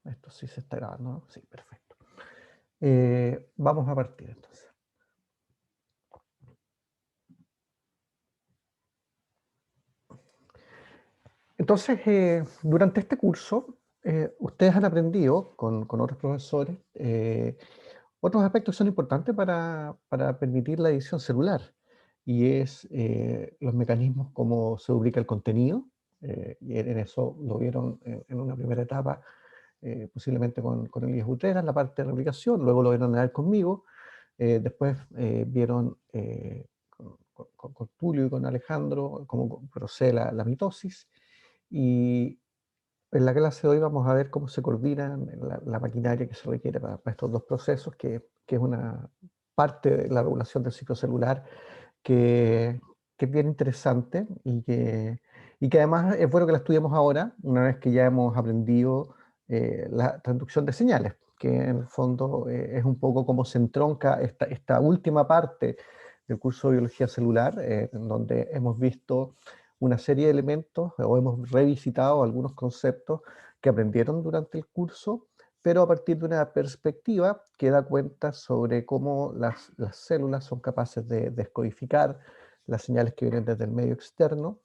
Esto sí se está grabando, ¿no? Sí, perfecto. Vamos a partir entonces. Entonces, durante este curso, ustedes han aprendido con otros profesores otros aspectos que son importantes para permitir la edición celular, y es los mecanismos como se ubica el contenido, y en eso lo vieron en una primera etapa, posiblemente con Elías Utrera, la parte de replicación, luego lo vieron a ver conmigo, después vieron con Tulio y con Alejandro cómo procede la mitosis, y en la clase de hoy vamos a ver cómo se coordina la maquinaria que se requiere para estos dos procesos, que es una parte de la regulación del ciclo celular que, que es bien interesante y que además es bueno que la estudiemos ahora, una vez que ya hemos aprendido la transducción de señales, que en el fondo es un poco como se entronca esta última parte del curso de biología celular, en donde hemos visto una serie de elementos o hemos revisitado algunos conceptos que aprendieron durante el curso, pero a partir de una perspectiva que da cuenta sobre cómo las células son capaces de descodificar las señales que vienen desde el medio externo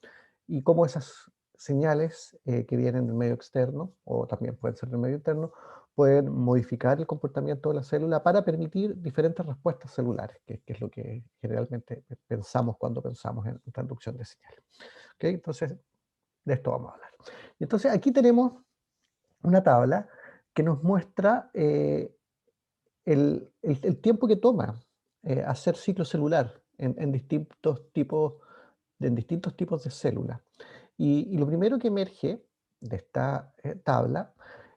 y cómo esas señales que vienen del medio externo, o también pueden ser del medio interno, pueden modificar el comportamiento de la célula para permitir diferentes respuestas celulares, que es lo que generalmente pensamos cuando pensamos en transducción de señales. ¿Ok? Entonces, de esto vamos a hablar. Entonces, aquí tenemos una tabla que nos muestra el tiempo que toma hacer ciclo celular en distintos tipos de células. Y lo primero que emerge de esta tabla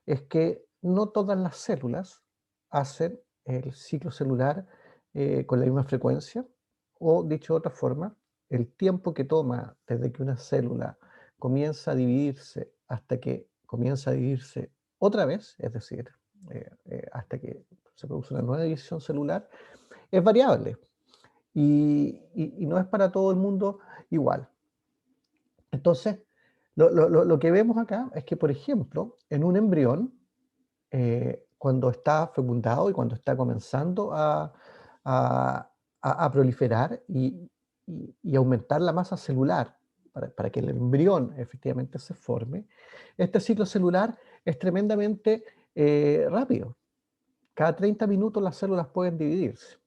es que no todas las células hacen el ciclo celular con la misma frecuencia, o dicho de otra forma, el tiempo que toma desde que una célula comienza a dividirse hasta que comienza a dividirse otra vez, es decir, hasta que se produce una nueva división celular, es variable y no es para todo el mundo igual. Entonces, lo que vemos acá es que, por ejemplo, en un embrión, cuando está fecundado y cuando está comenzando a- a proliferar y aumentar la masa celular para que el embrión efectivamente se forme, este ciclo celular es tremendamente rápido. Cada 30 minutos las células pueden dividirse.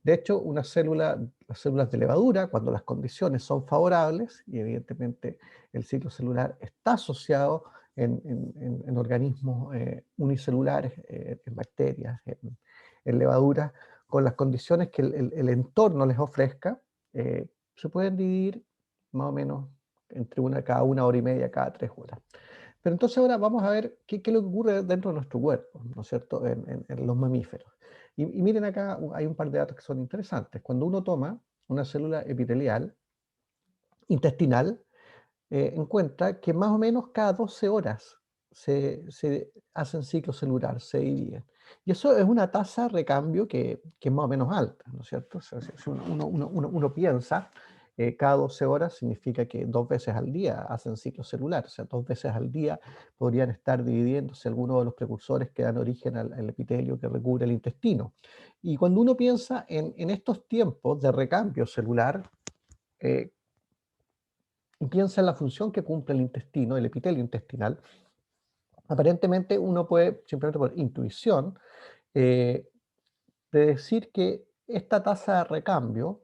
De hecho, las células de levadura, cuando las condiciones son favorables, y evidentemente el ciclo celular está asociado en organismos unicelulares, en bacterias, en levaduras, con las condiciones que el entorno les ofrezca, se pueden dividir más o menos entre cada una hora y media, cada 3 horas. Pero entonces ahora vamos a ver qué es lo que ocurre dentro de nuestro cuerpo, ¿no es cierto?, en los mamíferos. Y miren acá, hay un par de datos que son interesantes. Cuando uno toma una célula epitelial intestinal, encuentra que más o menos cada 12 horas se hacen ciclo celular, se dividen. Y eso es una tasa de recambio que es más o menos alta, ¿no es cierto? O sea, si uno piensa, cada 12 horas significa que 2 veces al día hacen ciclo celular, o sea, 2 veces al día podrían estar dividiéndose algunos de los precursores que dan origen al epitelio que recubre el intestino. Y cuando uno piensa en estos tiempos de recambio celular, eh, y piensa en la función que cumple el intestino, el epitelio intestinal, aparentemente uno puede, simplemente por intuición, eh, predecir que esta tasa de recambio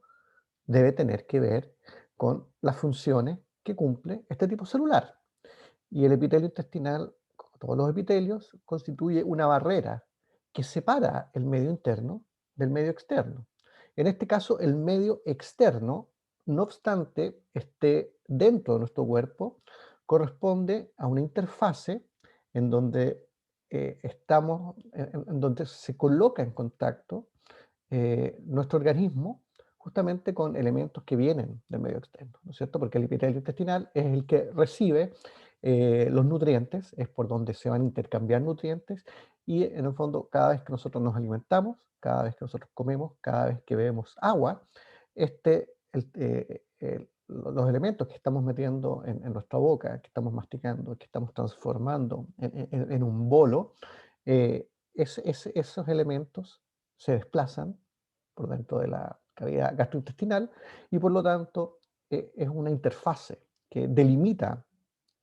debe tener que ver con las funciones que cumple este tipo celular. Y el epitelio intestinal, como todos los epitelios, constituye una barrera que separa el medio interno del medio externo. En este caso, el medio externo, no obstante esté dentro de nuestro cuerpo, corresponde a una interfase en donde en donde se coloca en contacto nuestro organismo justamente con elementos que vienen del medio externo, ¿no es cierto? Porque el epitelio intestinal es el que recibe los nutrientes, es por donde se van a intercambiar nutrientes y en el fondo cada vez que nosotros nos alimentamos, cada vez que nosotros comemos, cada vez que bebemos agua, los elementos que estamos metiendo en nuestra boca, que estamos masticando, que estamos transformando en un bolo, esos elementos se desplazan por dentro de la cavidad gastrointestinal y por lo tanto es una interfase que delimita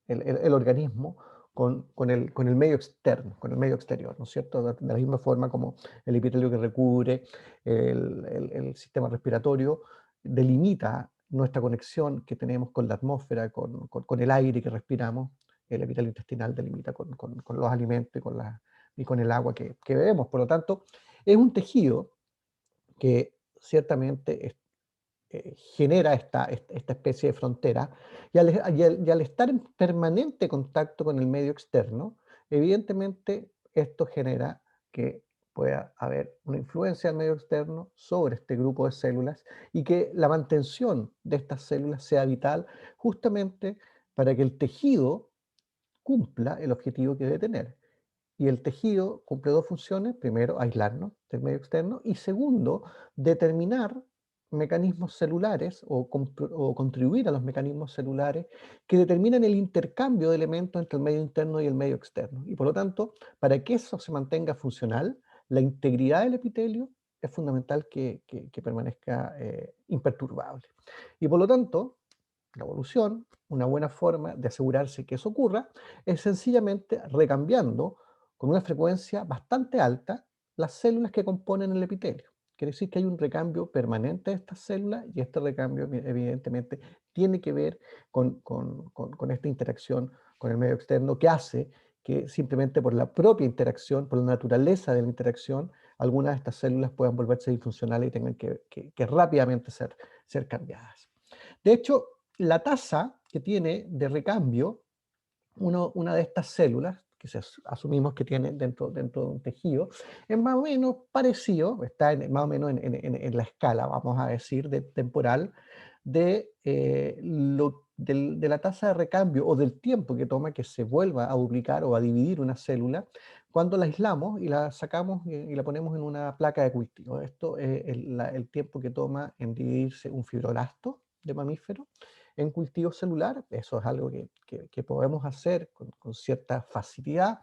el organismo con el medio externo, con el medio exterior, ¿no es cierto? De la misma forma como el epitelio que recubre el sistema respiratorio delimita nuestra conexión que tenemos con la atmósfera, con el aire que respiramos, el epitelio intestinal delimita con los alimentos y con el agua que bebemos. Por lo tanto, es un tejido que ciertamente genera esta especie de frontera, y al estar en permanente contacto con el medio externo, evidentemente esto genera que pueda haber una influencia del medio externo sobre este grupo de células y que la mantención de estas células sea vital justamente para que el tejido cumpla el objetivo que debe tener. Y el tejido cumple dos funciones: primero, aislarnos del medio externo, y segundo, determinar mecanismos celulares o contribuir a los mecanismos celulares que determinan el intercambio de elementos entre el medio interno y el medio externo. Y por lo tanto, para que eso se mantenga funcional, la integridad del epitelio es fundamental que permanezca imperturbable. Y por lo tanto, la evolución, una buena forma de asegurarse que eso ocurra, es sencillamente recambiando con una frecuencia bastante alta las células que componen el epitelio. Quiere decir que hay un recambio permanente de estas células, y este recambio evidentemente tiene que ver con esta interacción con el medio externo, que hace que simplemente por la propia interacción, por la naturaleza de la interacción, algunas de estas células puedan volverse disfuncionales y tengan que rápidamente ser cambiadas. De hecho, la tasa que tiene de recambio una de estas células, que asumimos que tiene dentro de un tejido, es más o menos parecido, está más o menos en la escala, vamos a decir, temporal, de la tasa de recambio o del tiempo que toma que se vuelva a duplicar o a dividir una célula cuando la aislamos y la sacamos y la ponemos en una placa de cultivo. Esto es el tiempo que toma en dividirse un fibroblasto de mamífero en cultivo celular. Eso es algo que podemos hacer con cierta facilidad.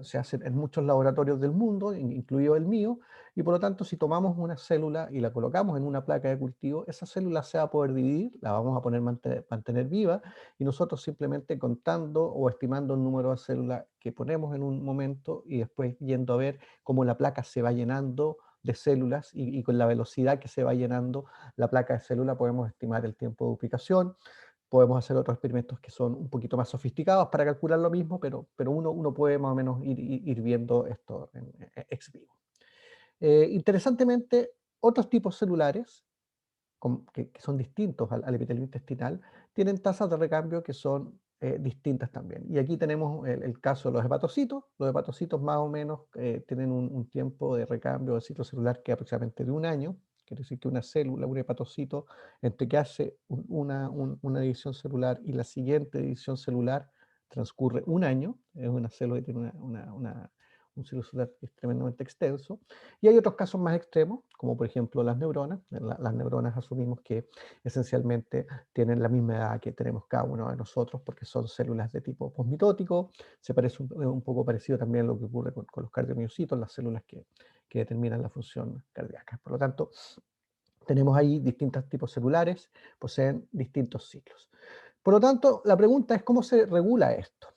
Se hace en muchos laboratorios del mundo, incluido el mío, y por lo tanto, si tomamos una célula y la colocamos en una placa de cultivo, esa célula se va a poder dividir, la vamos a poner mantener viva, y nosotros simplemente contando o estimando el número de células que ponemos en un momento y después yendo a ver cómo la placa se va llenando de células, y con la velocidad que se va llenando la placa de célula podemos estimar el tiempo de duplicación. Podemos hacer otros experimentos que son un poquito más sofisticados para calcular lo mismo, pero uno puede más o menos ir viendo esto ex vivo. Interesantemente, otros tipos celulares que son distintos al epitelio intestinal, tienen tasas de recambio que son distintas también. Y aquí tenemos el caso de los hepatocitos. Los hepatocitos más o menos tienen un tiempo de recambio de ciclo celular que es aproximadamente de un año. Quiere decir que una célula, un hepatocito, entre que hace una división celular y la siguiente división celular, transcurre un año. Es una célula que tiene un ciclo celular que es tremendamente extenso. Y hay otros casos más extremos, como por ejemplo las neuronas. Las neuronas asumimos que esencialmente tienen la misma edad que tenemos cada uno de nosotros, porque son células de tipo posmitótico. Se parece un poco parecido también a lo que ocurre con los cardiomiocitos, las células que determinan la función cardíaca. Por lo tanto, tenemos ahí distintos tipos celulares, poseen distintos ciclos. Por lo tanto, la pregunta es: ¿cómo se regula esto?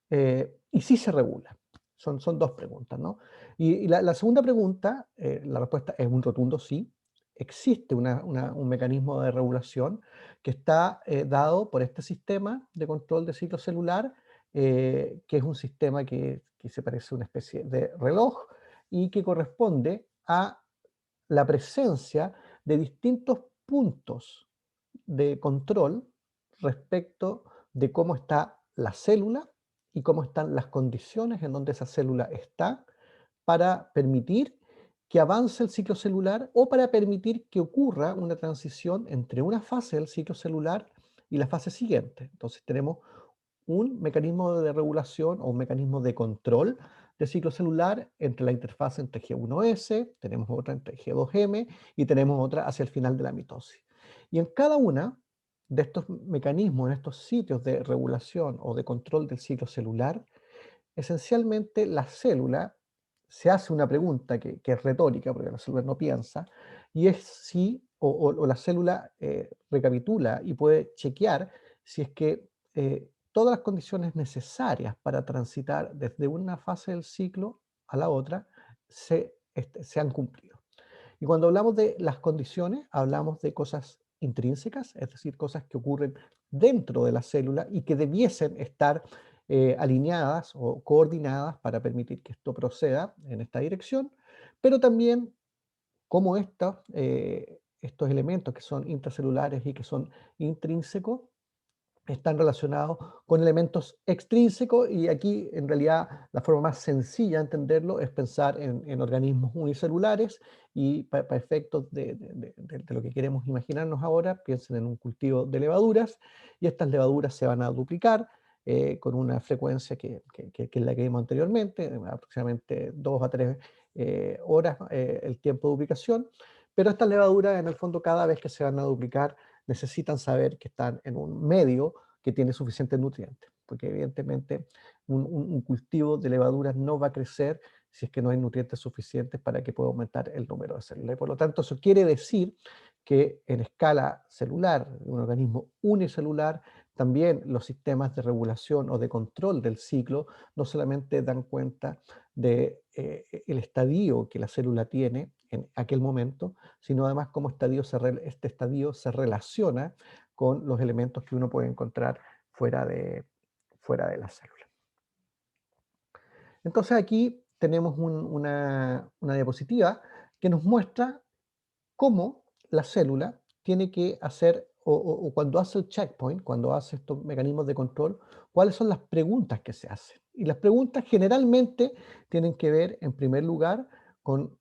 Y sí se regula. Son dos preguntas, ¿no? Y la segunda pregunta, la respuesta es un rotundo sí. Existe un mecanismo de regulación que está dado por este sistema de control de ciclo celular, que es un sistema que se parece a una especie de reloj y que corresponde a la presencia de distintos puntos de control respecto de cómo está la célula y cómo están las condiciones en donde esa célula está, para permitir que avance el ciclo celular o para permitir que ocurra una transición entre una fase del ciclo celular y la fase siguiente. Entonces tenemos un mecanismo de regulación o un mecanismo de control de ciclo celular entre la interfaz entre G1S, tenemos otra entre G2M y tenemos otra hacia el final de la mitosis. Y en cada una de estos mecanismos, en estos sitios de regulación o de control del ciclo celular, esencialmente la célula se hace una pregunta que es retórica, porque la célula no piensa, y es si, o la célula recapitula y puede chequear si es que todas las condiciones necesarias para transitar desde una fase del ciclo a la otra se han cumplido. Y cuando hablamos de las condiciones, hablamos de cosas intrínsecas, es decir, cosas que ocurren dentro de la célula y que debiesen estar alineadas o coordinadas para permitir que esto proceda en esta dirección, pero también como estos elementos que son intracelulares y que son intrínsecos están relacionados con elementos extrínsecos y aquí en realidad la forma más sencilla de entenderlo es pensar en organismos unicelulares y para efectos de lo que queremos imaginarnos ahora, piensen en un cultivo de levaduras y estas levaduras se van a duplicar con una frecuencia que es la que vimos anteriormente, aproximadamente 2 a 3 horas el tiempo de duplicación, pero estas levaduras en el fondo cada vez que se van a duplicar necesitan saber que están en un medio que tiene suficientes nutrientes, porque evidentemente un cultivo de levaduras no va a crecer si es que no hay nutrientes suficientes para que pueda aumentar el número de células. Y por lo tanto, eso quiere decir que en escala celular, un organismo unicelular, también los sistemas de regulación o de control del ciclo no solamente dan cuenta de el estadio que la célula tiene en aquel momento, sino además cómo este estadio se relaciona con los elementos que uno puede encontrar fuera fuera de la célula. Entonces aquí tenemos una diapositiva que nos muestra cómo la célula tiene que hacer, o cuando hace el checkpoint, cuando hace estos mecanismos de control, cuáles son las preguntas que se hacen. Y las preguntas generalmente tienen que ver, en primer lugar, con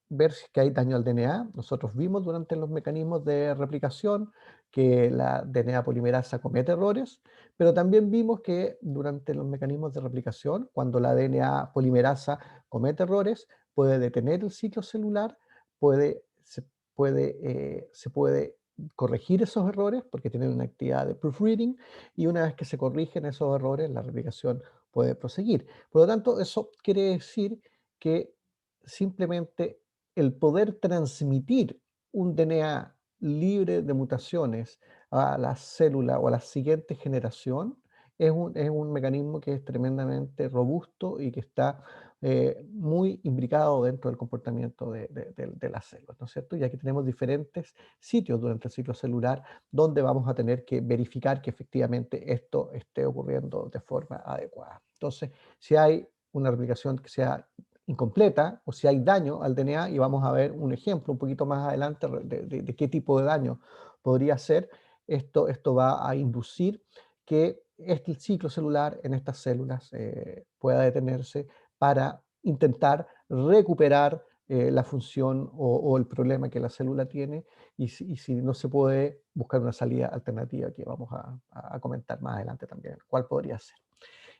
ver si es que hay daño al DNA. Nosotros vimos durante los mecanismos de replicación que la DNA polimerasa comete errores, pero también vimos que durante los mecanismos de replicación, cuando la DNA polimerasa comete errores, puede detener el ciclo celular, puede, se, se puede corregir esos errores porque tienen una actividad de proofreading y una vez que se corrigen esos errores, la replicación puede proseguir. Por lo tanto, eso quiere decir que simplemente el poder transmitir un DNA libre de mutaciones a la célula o a la siguiente generación es un mecanismo que es tremendamente robusto y que está muy imbricado dentro del comportamiento de las células, ¿no es cierto? Y aquí tenemos diferentes sitios durante el ciclo celular donde vamos a tener que verificar que efectivamente esto esté ocurriendo de forma adecuada. Entonces, si hay una replicación que sea incompleta o si hay daño al DNA, y vamos a ver un ejemplo un poquito más adelante de qué tipo de daño podría ser, esto va a inducir que este ciclo celular en estas células pueda detenerse para intentar recuperar la función o el problema que la célula tiene y si no se puede buscar una salida alternativa que vamos a comentar más adelante también, cuál podría ser.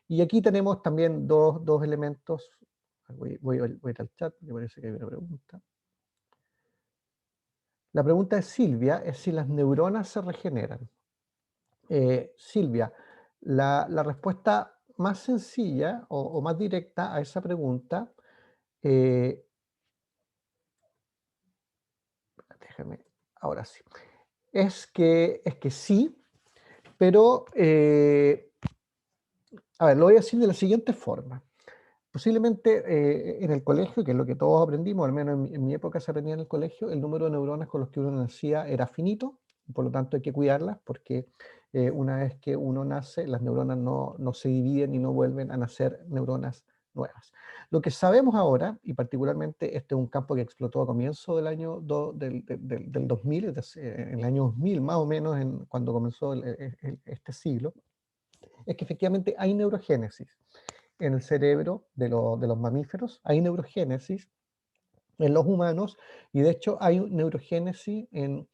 Y aquí tenemos también dos elementos. Voy a ir al chat, me parece que hay una pregunta. La pregunta de Silvia es si las neuronas se regeneran. Silvia, la respuesta más sencilla o más directa a esa pregunta, eh, déjame, ahora sí, es que sí, pero, a ver, lo voy a decir de la siguiente forma. Posiblemente en el colegio, que es lo que todos aprendimos, al menos en mi época se aprendía en el colegio, el número de neuronas con los que uno nacía era finito, por lo tanto hay que cuidarlas porque una vez que uno nace, las neuronas no se dividen y no vuelven a nacer neuronas nuevas. Lo que sabemos ahora, y particularmente este es un campo que explotó a comienzo del año del 2000, es decir, en el año 2000 más o menos, cuando comenzó este siglo, es que efectivamente hay neurogénesis en el cerebro de los mamíferos, hay neurogénesis en los humanos, y de hecho hay neurogénesis en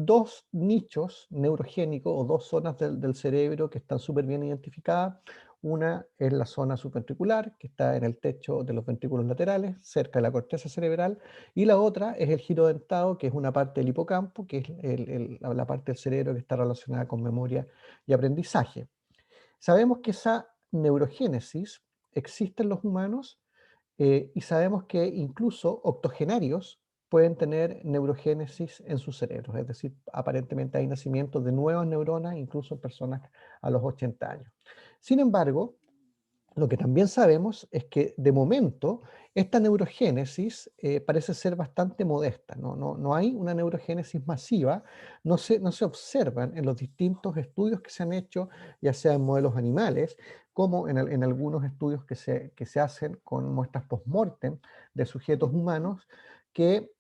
dos nichos neurogénicos o dos zonas del cerebro que están súper bien identificadas. Una es la zona subventricular, que está en el techo de los ventrículos laterales, cerca de la corteza cerebral, y la otra es el giro dentado, que es una parte del hipocampo, que es la parte del cerebro que está relacionada con memoria y aprendizaje. Sabemos que esa neurogénesis existe en los humanos, y sabemos que incluso octogenarios pueden tener neurogénesis en sus cerebros, es decir, aparentemente hay nacimiento de nuevas neuronas, incluso en personas a los 80 años. Sin embargo, lo que también sabemos es que de momento esta neurogénesis parece ser bastante modesta, no hay una neurogénesis masiva, no se observan en los distintos estudios que se han hecho, ya sea en modelos animales, como en algunos estudios que se hacen con muestras post-mortem de sujetos humanos, que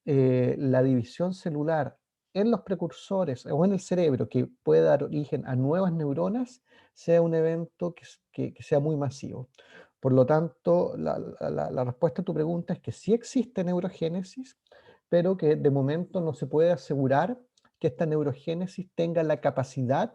la división celular en los precursores o en el cerebro que puede dar origen a nuevas neuronas sea un evento que sea muy masivo. Por lo tanto, la respuesta a tu pregunta es que sí existe neurogénesis, pero que de momento no se puede asegurar que esta neurogénesis tenga la capacidad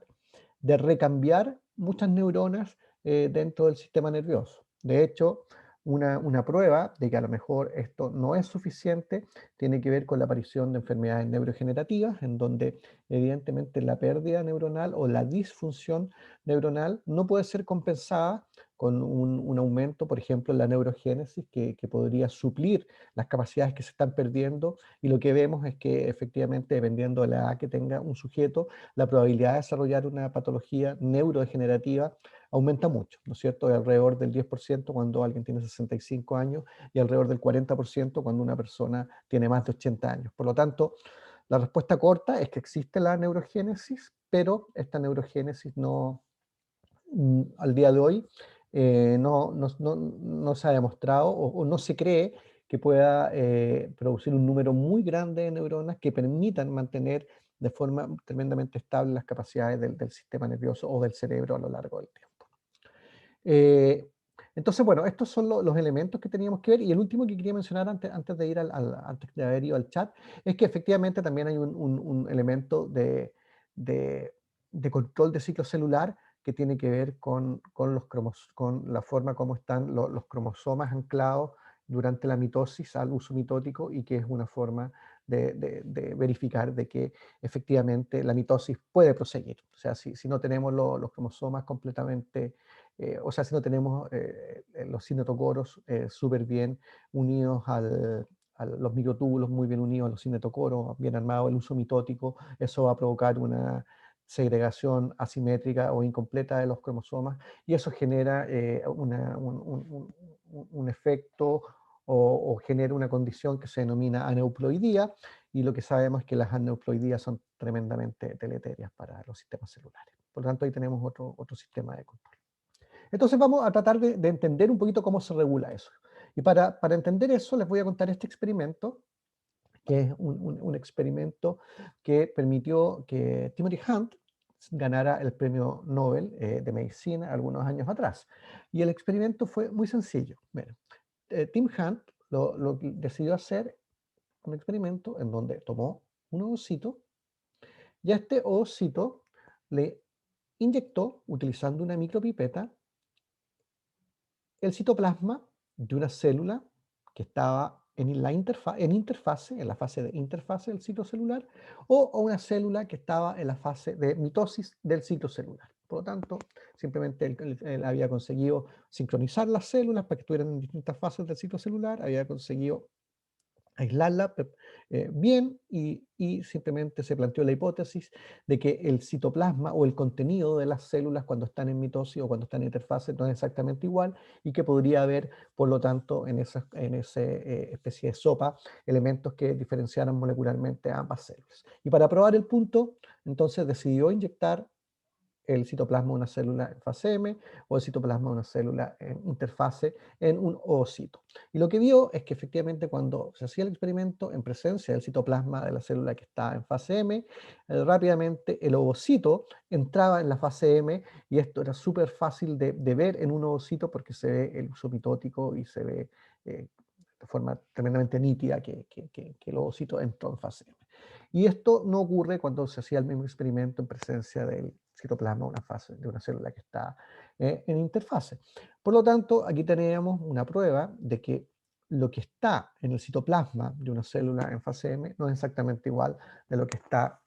de recambiar muchas neuronas dentro del sistema nervioso. De hecho, una prueba de que a lo mejor esto no es suficiente tiene que ver con la aparición de enfermedades neurodegenerativas, en donde evidentemente la pérdida neuronal o la disfunción neuronal no puede ser compensada con un aumento, por ejemplo, en la neurogénesis, que podría suplir las capacidades que se están perdiendo, y lo que vemos es que efectivamente, dependiendo de la edad que tenga un sujeto, la probabilidad de desarrollar una patología neurodegenerativa aumenta mucho, ¿no es cierto? De alrededor del 10% cuando alguien tiene 65 años y alrededor del 40% cuando una persona tiene más de 80 años. Por lo tanto, la respuesta corta es que existe la neurogénesis, pero esta neurogénesis no, al día de hoy no se ha demostrado o no se cree que pueda producir un número muy grande de neuronas que permitan mantener de forma tremendamente estable las capacidades del sistema nervioso o del cerebro a lo largo del tiempo. Eh, entonces, bueno, estos son los elementos que teníamos que ver. Y el último que quería mencionar antes de ir antes de haber ido al chat, es que efectivamente también hay un elemento de- de control de ciclo celular que tiene que ver con la forma como están los cromosomas anclados durante la mitosis al uso mitótico, y que es una forma de verificar de que efectivamente la mitosis puede proseguir. O sea, si no tenemos los cromosomas completamente, o sea, si no tenemos los cinetocoros súper bien unidos los microtúbulos muy bien unidos a los cinetocoros, bien armado el uso mitótico, eso va a provocar una segregación asimétrica o incompleta de los cromosomas, y eso genera un efecto o genera una condición que se denomina aneuploidía, y lo que sabemos es que las aneuploidías son tremendamente deleterias para los sistemas celulares. Por lo tanto, ahí tenemos otro sistema de control. Entonces vamos a tratar de entender un poquito cómo se regula eso. Y para entender eso les voy a contar este experimento, que es un experimento que permitió que Timothy Hunt ganara el premio Nobel de Medicina algunos años atrás. Y el experimento fue muy sencillo. Miren, Tim Hunt lo que decidió hacer un experimento en donde tomó un ovocito, y a este ovocito le inyectó, utilizando una micropipeta, el citoplasma de una célula que estaba en la fase de interfase del ciclo celular, o una célula que estaba en la fase de mitosis del ciclo celular. Por lo tanto, simplemente él había conseguido sincronizar las células para que estuvieran en distintas fases del ciclo celular, había conseguido aislarla bien, y simplemente se planteó la hipótesis de que el citoplasma o el contenido de las células cuando están en mitosis o cuando están en interfase no es exactamente igual, y que podría haber, por lo tanto, en esa especie de sopa, elementos que diferenciaran molecularmente a ambas células. Y para probar el punto, entonces decidió inyectar el citoplasma de una célula en fase M o el citoplasma de una célula en interfase en un ovocito. Y lo que vio es que efectivamente cuando se hacía el experimento en presencia del citoplasma de la célula que está en fase M, rápidamente el ovocito entraba en la fase M, y esto era súper fácil de ver en un ovocito porque se ve el uso mitótico y se ve de forma tremendamente nítida que el ovocito entró en fase M. Y esto no ocurre cuando se hacía el mismo experimento en presencia del citoplasma, una fase de una célula que está en interfase. Por lo tanto, aquí tenemos una prueba de que lo que está en el citoplasma de una célula en fase M no es exactamente igual de lo que está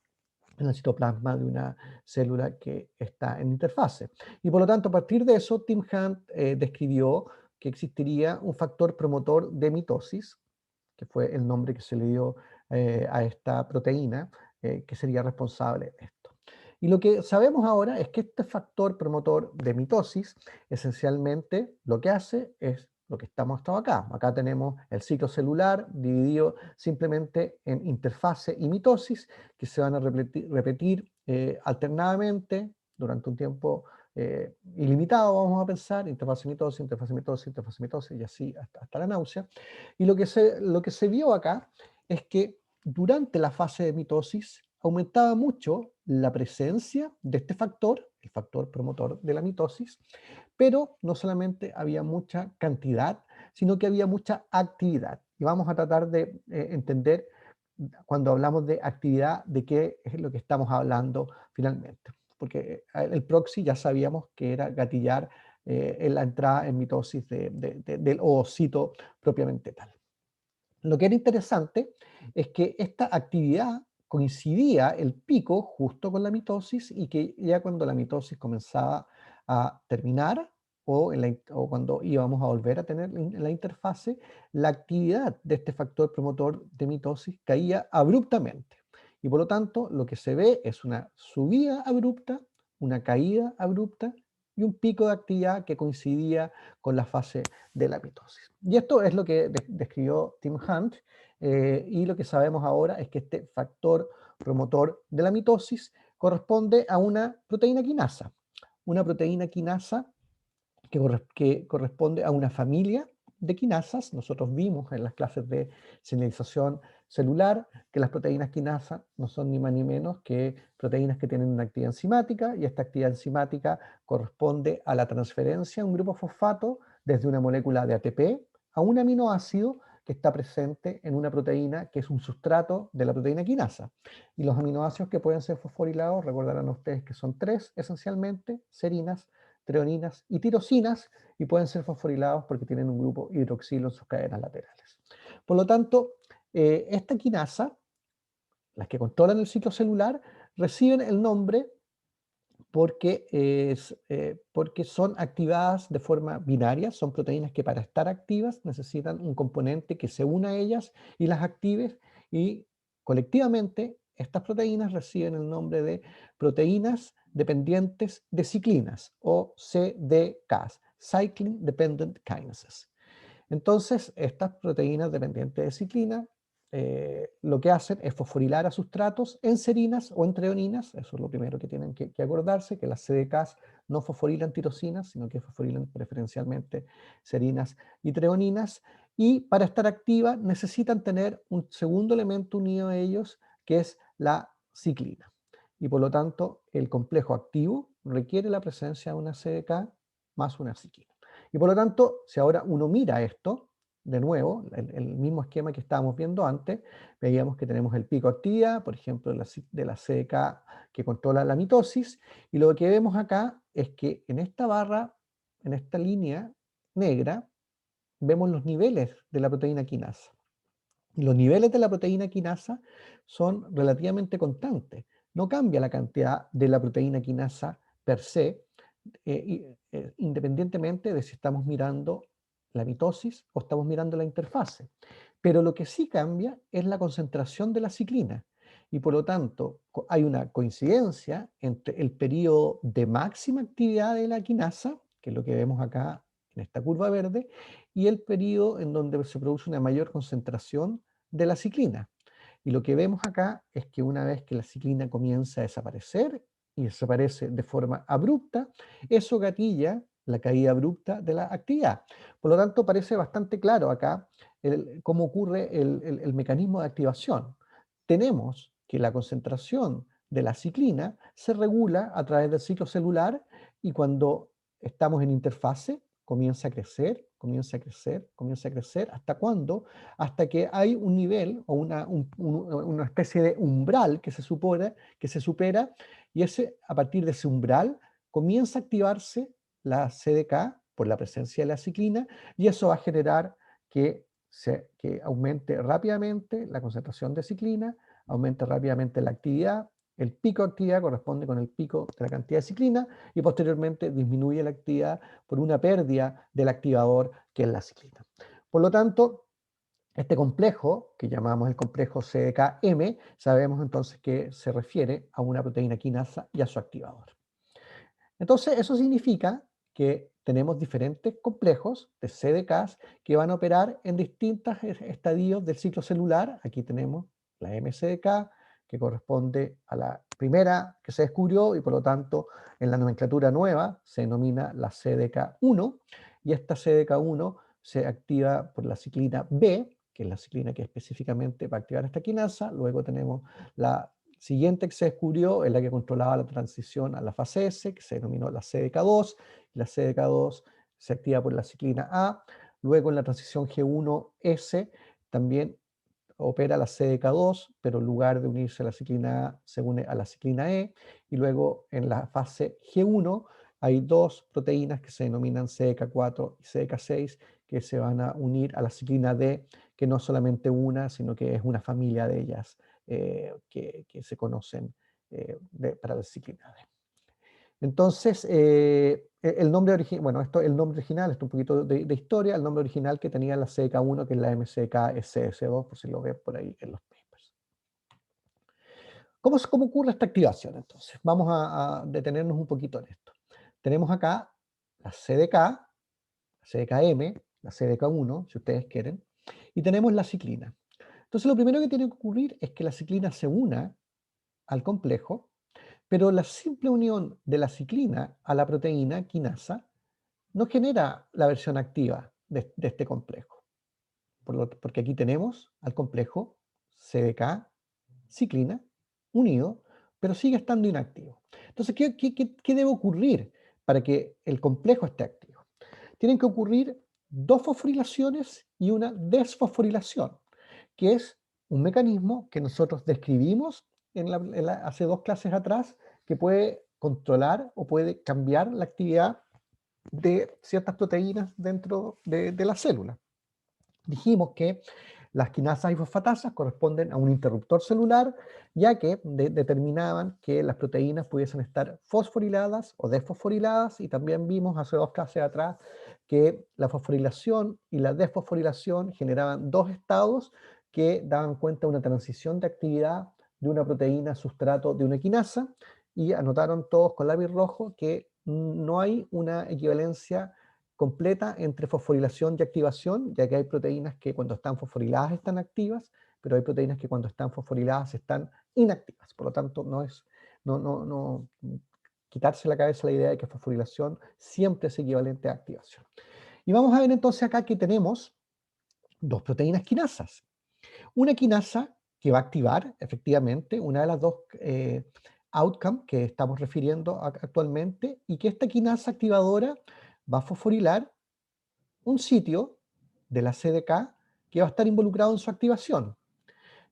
en el citoplasma de una célula que está en interfase. Y por lo tanto, a partir de eso, Tim Hunt describió que existiría un factor promotor de mitosis, que fue el nombre que se le dio a esta proteína, que sería responsable de esto. Y lo que sabemos ahora es que este factor promotor de mitosis, esencialmente lo que hace es lo que estamos hasta acá. Acá tenemos el ciclo celular dividido simplemente en interfase y mitosis, que se van a repetir alternadamente durante un tiempo ilimitado, vamos a pensar, interfase mitosis, interfase mitosis, interfase mitosis, y así hasta la náusea. Y lo que se vio acá es que durante la fase de mitosis aumentaba mucho la presencia de este factor, el factor promotor de la mitosis, pero no solamente había mucha cantidad, sino que había mucha actividad. Y vamos a tratar de entender cuando hablamos de actividad, de qué es lo que estamos hablando finalmente. Porque el proxy ya sabíamos que era gatillar en la entrada en mitosis del ovocito propiamente tal. Lo que era interesante es que esta actividad coincidía el pico justo con la mitosis y que ya cuando la mitosis comenzaba a terminar o cuando íbamos a volver a tener la interfase, la actividad de este factor promotor de mitosis caía abruptamente. Y por lo tanto, lo que se ve es una subida abrupta, una caída abrupta y un pico de actividad que coincidía con la fase de la mitosis. Y esto es lo que describió Tim Hunt, y lo que sabemos ahora es que este factor promotor de la mitosis corresponde a una proteína quinasa que corresponde a una familia de quinasas. Nosotros vimos en las clases de señalización celular que las proteínas quinasas no son ni más ni menos que proteínas que tienen una actividad enzimática, y esta actividad enzimática corresponde a la transferencia de un grupo fosfato desde una molécula de ATP a un aminoácido que está presente en una proteína que es un sustrato de la proteína quinasa. Y los aminoácidos que pueden ser fosforilados, recordarán ustedes que son tres esencialmente: serinas, treoninas y tirosinas, y pueden ser fosforilados porque tienen un grupo hidroxilo en sus cadenas laterales. Por lo tanto, esta quinasa, las que controlan el ciclo celular, reciben el nombre porque son activadas de forma binaria, son proteínas que para estar activas necesitan un componente que se una a ellas y las active, y colectivamente estas proteínas reciben el nombre de proteínas dependientes de ciclinas o CDKs, Cyclin Dependent Kinases. Entonces, estas proteínas dependientes de ciclina lo que hacen es fosforilar a sustratos en serinas o en treoninas. Eso es lo primero que tienen que acordarse, que las CDKs no fosforilan tirosinas, sino que fosforilan preferencialmente serinas y treoninas. Y para estar activa necesitan tener un segundo elemento unido a ellos, que es la ciclina. Y por lo tanto, el complejo activo requiere la presencia de una CDK más una ciclina. Y por lo tanto, si ahora uno mira esto, de nuevo, el mismo esquema que estábamos viendo antes, veíamos que tenemos el pico de actividad, por ejemplo, de la CDK que controla la mitosis, y lo que vemos acá es que en esta barra, en esta línea negra, vemos los niveles de la proteína quinasa. Los niveles de la proteína quinasa son relativamente constantes. No cambia la cantidad de la proteína quinasa per se, independientemente de si estamos mirando la mitosis o estamos mirando la interfase. Pero lo que sí cambia es la concentración de la ciclina. Y por lo tanto, hay una coincidencia entre el periodo de máxima actividad de la quinasa, que es lo que vemos acá en esta curva verde, y el periodo en donde se produce una mayor concentración de la ciclina. Y lo que vemos acá es que una vez que la ciclina comienza a desaparecer, y desaparece de forma abrupta, eso gatilla la caída abrupta de la actividad. Por lo tanto, parece bastante claro acá cómo ocurre el mecanismo de activación. Tenemos que la concentración de la ciclina se regula a través del ciclo celular, y cuando estamos en interfase, comienza a crecer, comienza a crecer, comienza a crecer. ¿Hasta cuándo? Hasta que hay un nivel o una especie de umbral que se supera, y a partir de ese umbral comienza a activarse la CDK por la presencia de la ciclina, y eso va a generar que aumente rápidamente la concentración de ciclina, aumente rápidamente la actividad. El pico de actividad corresponde con el pico de la cantidad de ciclina, y posteriormente disminuye la actividad por una pérdida del activador que es la ciclina. Por lo tanto, este complejo, que llamamos el complejo CDKM, sabemos entonces que se refiere a una proteína quinasa y a su activador. Entonces, eso significa que tenemos diferentes complejos de CDKs que van a operar en distintos estadios del ciclo celular. Aquí tenemos la MCDK, que corresponde a la primera que se descubrió, y por lo tanto en la nomenclatura nueva se denomina la CDK1, y esta CDK1 se activa por la ciclina B, que es la ciclina que específicamente va a activar esta quinasa. Luego tenemos la siguiente que se descubrió es la que controlaba la transición a la fase S, que se denominó la CDK2. La CDK2 se activa por la ciclina A. Luego en la transición G1S también opera la CDK2, pero en lugar de unirse a la ciclina A, se une a la ciclina E. Y luego en la fase G1 hay dos proteínas que se denominan CDK4 y CDK6, que se van a unir a la ciclina D, que no solamente una, sino que es una familia de ellas que se conocen para la ciclina D. Entonces, el nombre original, bueno, el nombre original, esto un poquito de historia, el nombre original que tenía la CDK1, que es la MCK-SS2, por si lo ven por ahí en los papers. ¿Cómo ocurre esta activación entonces? Vamos a detenernos un poquito en esto. Tenemos acá la CDK, la CDKM, la CDK1, si ustedes quieren, y tenemos la ciclina. Entonces, lo primero que tiene que ocurrir es que la ciclina se una al complejo, pero la simple unión de la ciclina a la proteína quinasa no genera la versión activa de este complejo, porque aquí tenemos al complejo CDK, ciclina, unido, pero sigue estando inactivo. Entonces, ¿qué debe ocurrir para que el complejo esté activo? Tienen que ocurrir dos fosforilaciones y una desfosforilación, que es un mecanismo que nosotros describimos hace dos clases atrás, que puede controlar o puede cambiar la actividad de ciertas proteínas dentro de la célula. Dijimos que las quinasas y fosfatasas corresponden a un interruptor celular, ya que determinaban que las proteínas pudiesen estar fosforiladas o desfosforiladas, y también vimos hace dos clases atrás que la fosforilación y la desfosforilación generaban dos estados que daban cuenta de una transición de actividad de una proteína a sustrato de una quinasa, y anotaron todos con lápiz rojo que no hay una equivalencia completa entre fosforilación y activación, ya que hay proteínas que cuando están fosforiladas están activas, pero hay proteínas que cuando están fosforiladas están inactivas. Por lo tanto, no quitarse la cabeza la idea de que fosforilación siempre es equivalente a activación. Y vamos a ver entonces acá que tenemos dos proteínas quinasas. Una quinasa que va a activar efectivamente una de las dos outcomes que estamos refiriendo actualmente, y que esta quinasa activadora va a fosforilar un sitio de la CDK que va a estar involucrado en su activación.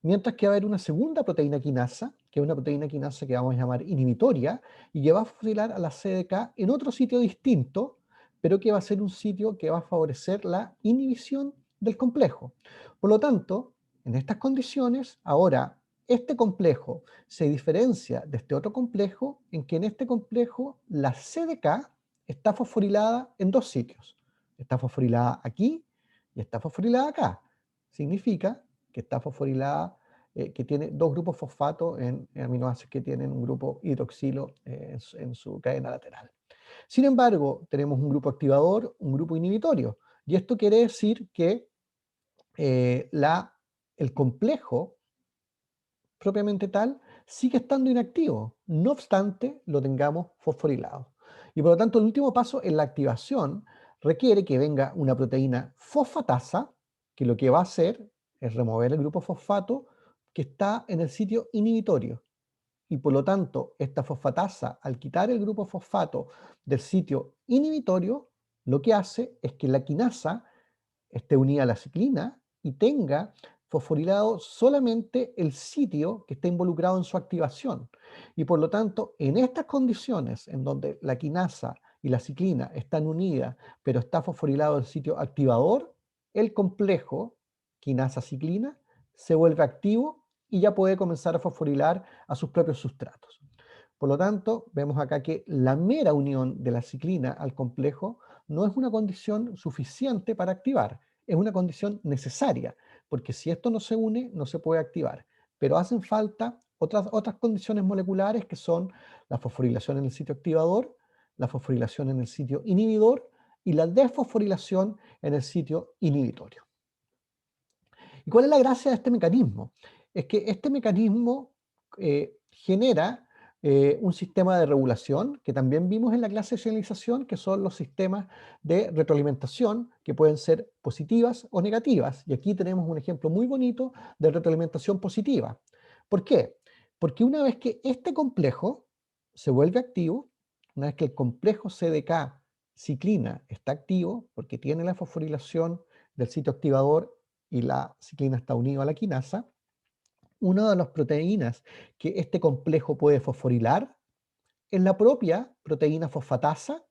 Mientras que va a haber una segunda proteína quinasa, que es una proteína quinasa que vamos a llamar inhibitoria, y que va a fosforilar a la CDK en otro sitio distinto, pero que va a ser un sitio que va a favorecer la inhibición del complejo. Por lo tanto, en estas condiciones, ahora este complejo se diferencia de este otro complejo en que en este complejo la CDK está fosforilada en dos sitios. Está fosforilada aquí y está fosforilada acá. Significa que está fosforilada, que tiene dos grupos fosfato en aminoácidos que tienen un grupo hidroxilo en su cadena lateral. Sin embargo, tenemos un grupo activador, un grupo inhibitorio, y esto quiere decir que el complejo propiamente tal sigue estando inactivo, no obstante lo tengamos fosforilado. Y por lo tanto, el último paso en la activación requiere que venga una proteína fosfatasa, que lo que va a hacer es remover el grupo fosfato que está en el sitio inhibitorio. Y por lo tanto, esta fosfatasa, al quitar el grupo fosfato del sitio inhibitorio, lo que hace es que la quinasa esté unida a la ciclina y tenga fosforilado solamente el sitio que está involucrado en su activación. Y por lo tanto, en estas condiciones en donde la quinasa y la ciclina están unidas, pero está fosforilado el sitio activador, el complejo quinasa-ciclina se vuelve activo y ya puede comenzar a fosforilar a sus propios sustratos. Por lo tanto, vemos acá que la mera unión de la ciclina al complejo no es una condición suficiente para activar, es una condición necesaria, porque si esto no se une, no se puede activar. Pero hacen falta otras condiciones moleculares que son la fosforilación en el sitio activador, la fosforilación en el sitio inhibidor y la desfosforilación en el sitio inhibitorio. ¿Y cuál es la gracia de este mecanismo? Es que este mecanismo genera un sistema de regulación que también vimos en la clase de señalización, que son los sistemas de retroalimentación, que pueden ser positivas o negativas. Y aquí tenemos un ejemplo muy bonito de retroalimentación positiva. ¿Por qué? Porque una vez que este complejo se vuelve activo, una vez que el complejo CDK ciclina está activo, porque tiene la fosforilación del sitio activador y la ciclina está unida a la quinasa, una de las proteínas que este complejo puede fosforilar es la propia proteína fosfatasa,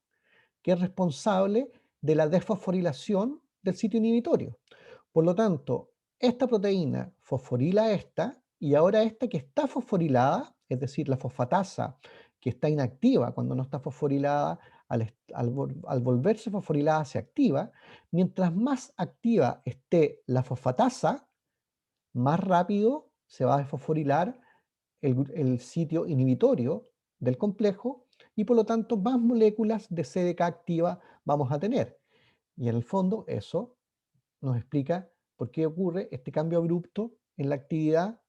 que es responsable de la desfosforilación del sitio inhibitorio. Por lo tanto, esta proteína fosforila esta, y ahora esta que está fosforilada, es decir, la fosfatasa que está inactiva cuando no está fosforilada, al volverse fosforilada se activa. Mientras más activa esté la fosfatasa, más rápido se va a desfosforilar el sitio inhibitorio del complejo y por lo tanto más moléculas de CDK activa vamos a tener. Y en el fondo eso nos explica por qué ocurre este cambio abrupto en la actividad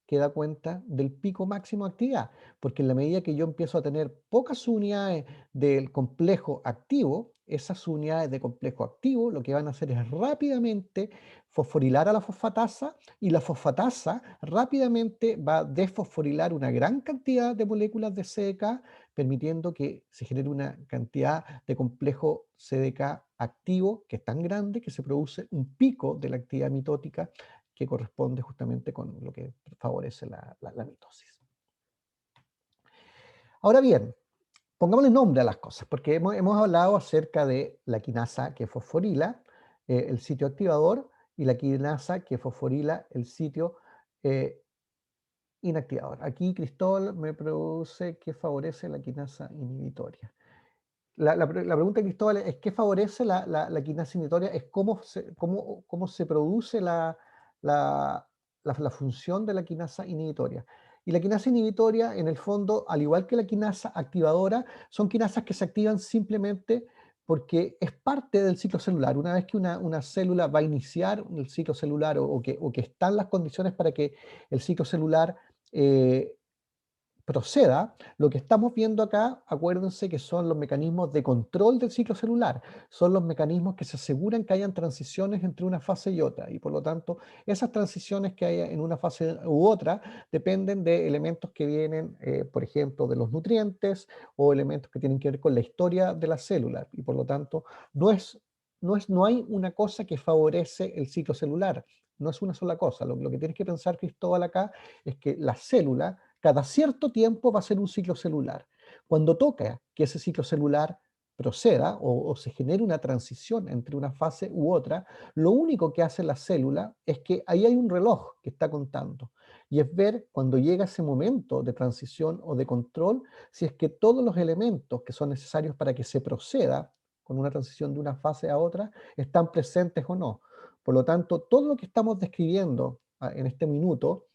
que da cuenta del pico máximo de actividad, porque en la medida que yo empiezo a tener pocas unidades del complejo activo, esas unidades de complejo activo lo que van a hacer es rápidamente fosforilar a la fosfatasa y la fosfatasa rápidamente va a desfosforilar una gran cantidad de moléculas de CDK, permitiendo que se genere una cantidad de complejo CDK activo que es tan grande que se produce un pico de la actividad mitótica que corresponde justamente con lo que favorece la mitosis. Ahora bien, pongámosle nombre a las cosas, porque hemos hablado acerca de la quinasa que fosforila el sitio activador y la quinasa que fosforila el sitio inactivador. Aquí Cristóbal me produce que favorece la quinasa inhibitoria. La pregunta de Cristóbal es ¿qué favorece la quinasa inhibitoria? Es cómo se produce la función de la quinasa inhibitoria. Y la quinasa inhibitoria, en el fondo, al igual que la quinasa activadora, son quinasas que se activan simplemente porque es parte del ciclo celular. Una vez que una célula va a iniciar el ciclo celular o que están las condiciones para que el ciclo celular proceda, lo que estamos viendo acá, acuérdense que son los mecanismos de control del ciclo celular, son los mecanismos que se aseguran que hayan transiciones entre una fase y otra, y por lo tanto, esas transiciones que haya en una fase u otra dependen de elementos que vienen, por ejemplo, de los nutrientes o elementos que tienen que ver con la historia de la célula, y por lo tanto, no hay una cosa que favorece el ciclo celular, no es una sola cosa. Lo que tienes que pensar, Cristóbal, acá es que la célula cada cierto tiempo va a ser un ciclo celular. Cuando toca que ese ciclo celular proceda o se genere una transición entre una fase u otra, lo único que hace la célula es que ahí hay un reloj que está contando. Y es ver cuando llega ese momento de transición o de control, si es que todos los elementos que son necesarios para que se proceda con una transición de una fase a otra están presentes o no. Por lo tanto, todo lo que estamos describiendo en este minuto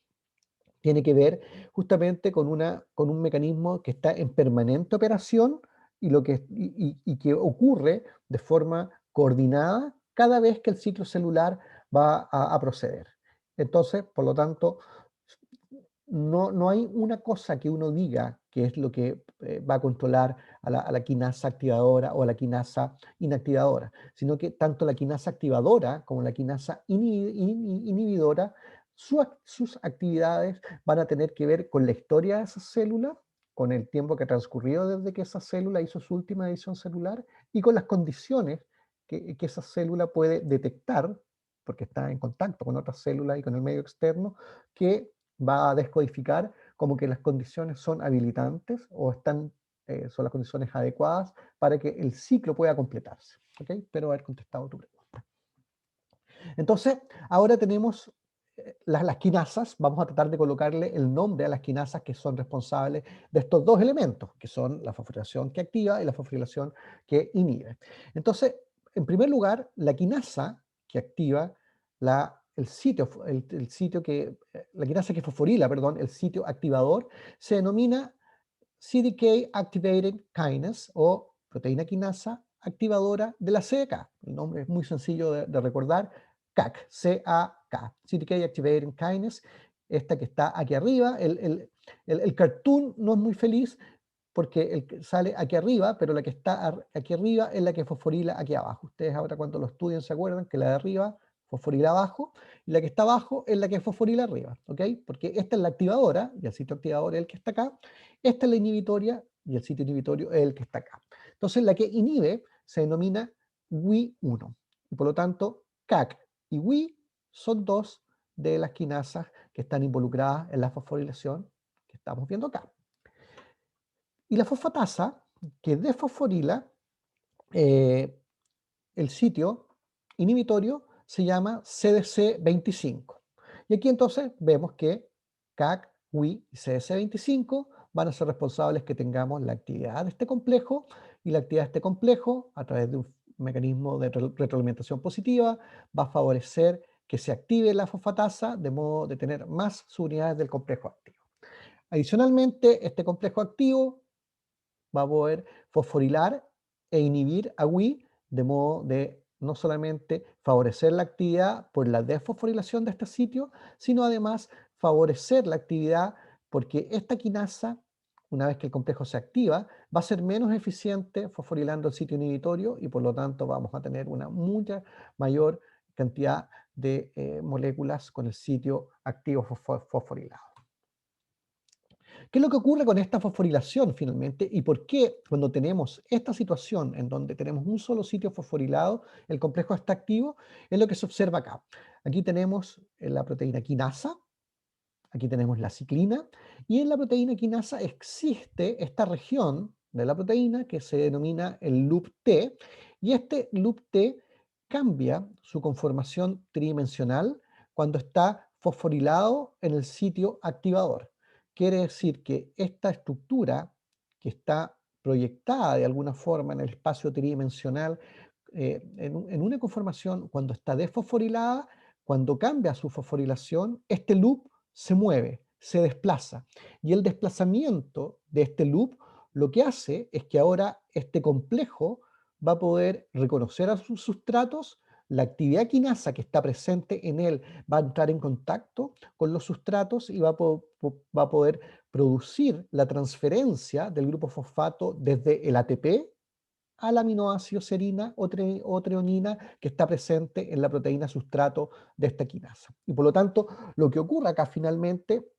tiene que ver justamente con un mecanismo que está en permanente operación y que ocurre de forma coordinada cada vez que el ciclo celular va a proceder. Entonces, por lo tanto, no hay una cosa que uno diga que es lo que va a controlar a la quinasa activadora o a la quinasa inactivadora, sino que tanto la quinasa activadora como la quinasa inhibidora, sus actividades van a tener que ver con la historia de esa célula con el tiempo que ha transcurrido desde que esa célula hizo su última edición celular y con las condiciones que esa célula puede detectar, porque está en contacto con otras células y con el medio externo, que va a descodificar como que las condiciones son habilitantes o son las condiciones adecuadas para que el ciclo pueda completarse. ¿Ok? Espero haber contestado tu pregunta. Entonces, ahora tenemos las quinasas. Vamos a tratar de colocarle el nombre a las quinasas que son responsables de estos dos elementos, que son la fosforilación que activa y la fosforilación que inhibe. Entonces, en primer lugar, la quinasa que activa la quinasa que fosforila, perdón, el sitio activador, se denomina CDK Activating Kinase o proteína quinasa activadora de la CDK. El nombre es muy sencillo de recordar, CAC, C-A-K, CDK Activating Kinase, esta que está aquí arriba. El cartoon no es muy feliz porque el que sale aquí arriba, pero la que está aquí arriba es la que fosforila aquí abajo. Ustedes ahora cuando lo estudian se acuerdan que la de arriba fosforila abajo y la que está abajo es la que fosforila arriba, ¿ok? Porque esta es la activadora y el sitio activador es el que está acá. Esta es la inhibitoria y el sitio inhibitorio es el que está acá. Entonces la que inhibe se denomina Wi1 y por lo tanto CAC y Wi son dos de las quinasas que están involucradas en la fosforilación que estamos viendo acá. Y la fosfatasa, que desfosforila el sitio inhibitorio, se llama CDC25. Y aquí entonces vemos que CAC, Wi y CDC25 van a ser responsables que tengamos la actividad de este complejo, y la actividad de este complejo, a través de un mecanismo de retroalimentación positiva, va a favorecer que se active la fosfatasa de modo de tener más subunidades del complejo activo. Adicionalmente, este complejo activo va a poder fosforilar e inhibir a Wi de modo de no solamente favorecer la actividad por la desfosforilación de este sitio, sino además favorecer la actividad porque esta quinasa, una vez que el complejo se activa, va a ser menos eficiente fosforilando el sitio inhibitorio y por lo tanto vamos a tener una mucha mayor cantidad de moléculas con el sitio activo fosforilado. ¿Qué es lo que ocurre con esta fosforilación finalmente y por qué cuando tenemos esta situación en donde tenemos un solo sitio fosforilado, el complejo está activo? Es lo que se observa acá. Aquí tenemos la proteína quinasa, aquí tenemos la ciclina y en la proteína quinasa existe esta región de la proteína que se denomina el loop T y este loop T cambia su conformación tridimensional cuando está fosforilado en el sitio activador. Quiere decir que esta estructura que está proyectada de alguna forma en el espacio tridimensional en una conformación cuando está desfosforilada, cuando cambia su fosforilación, este loop se mueve, se desplaza. Y el desplazamiento de este loop lo que hace es que ahora este complejo va a poder reconocer a sus sustratos, la actividad quinasa que está presente en él va a entrar en contacto con los sustratos y va a poder producir la transferencia del grupo fosfato desde el ATP al aminoácido serina o treonina que está presente en la proteína sustrato de esta quinasa. Y por lo tanto, lo que ocurre acá finalmente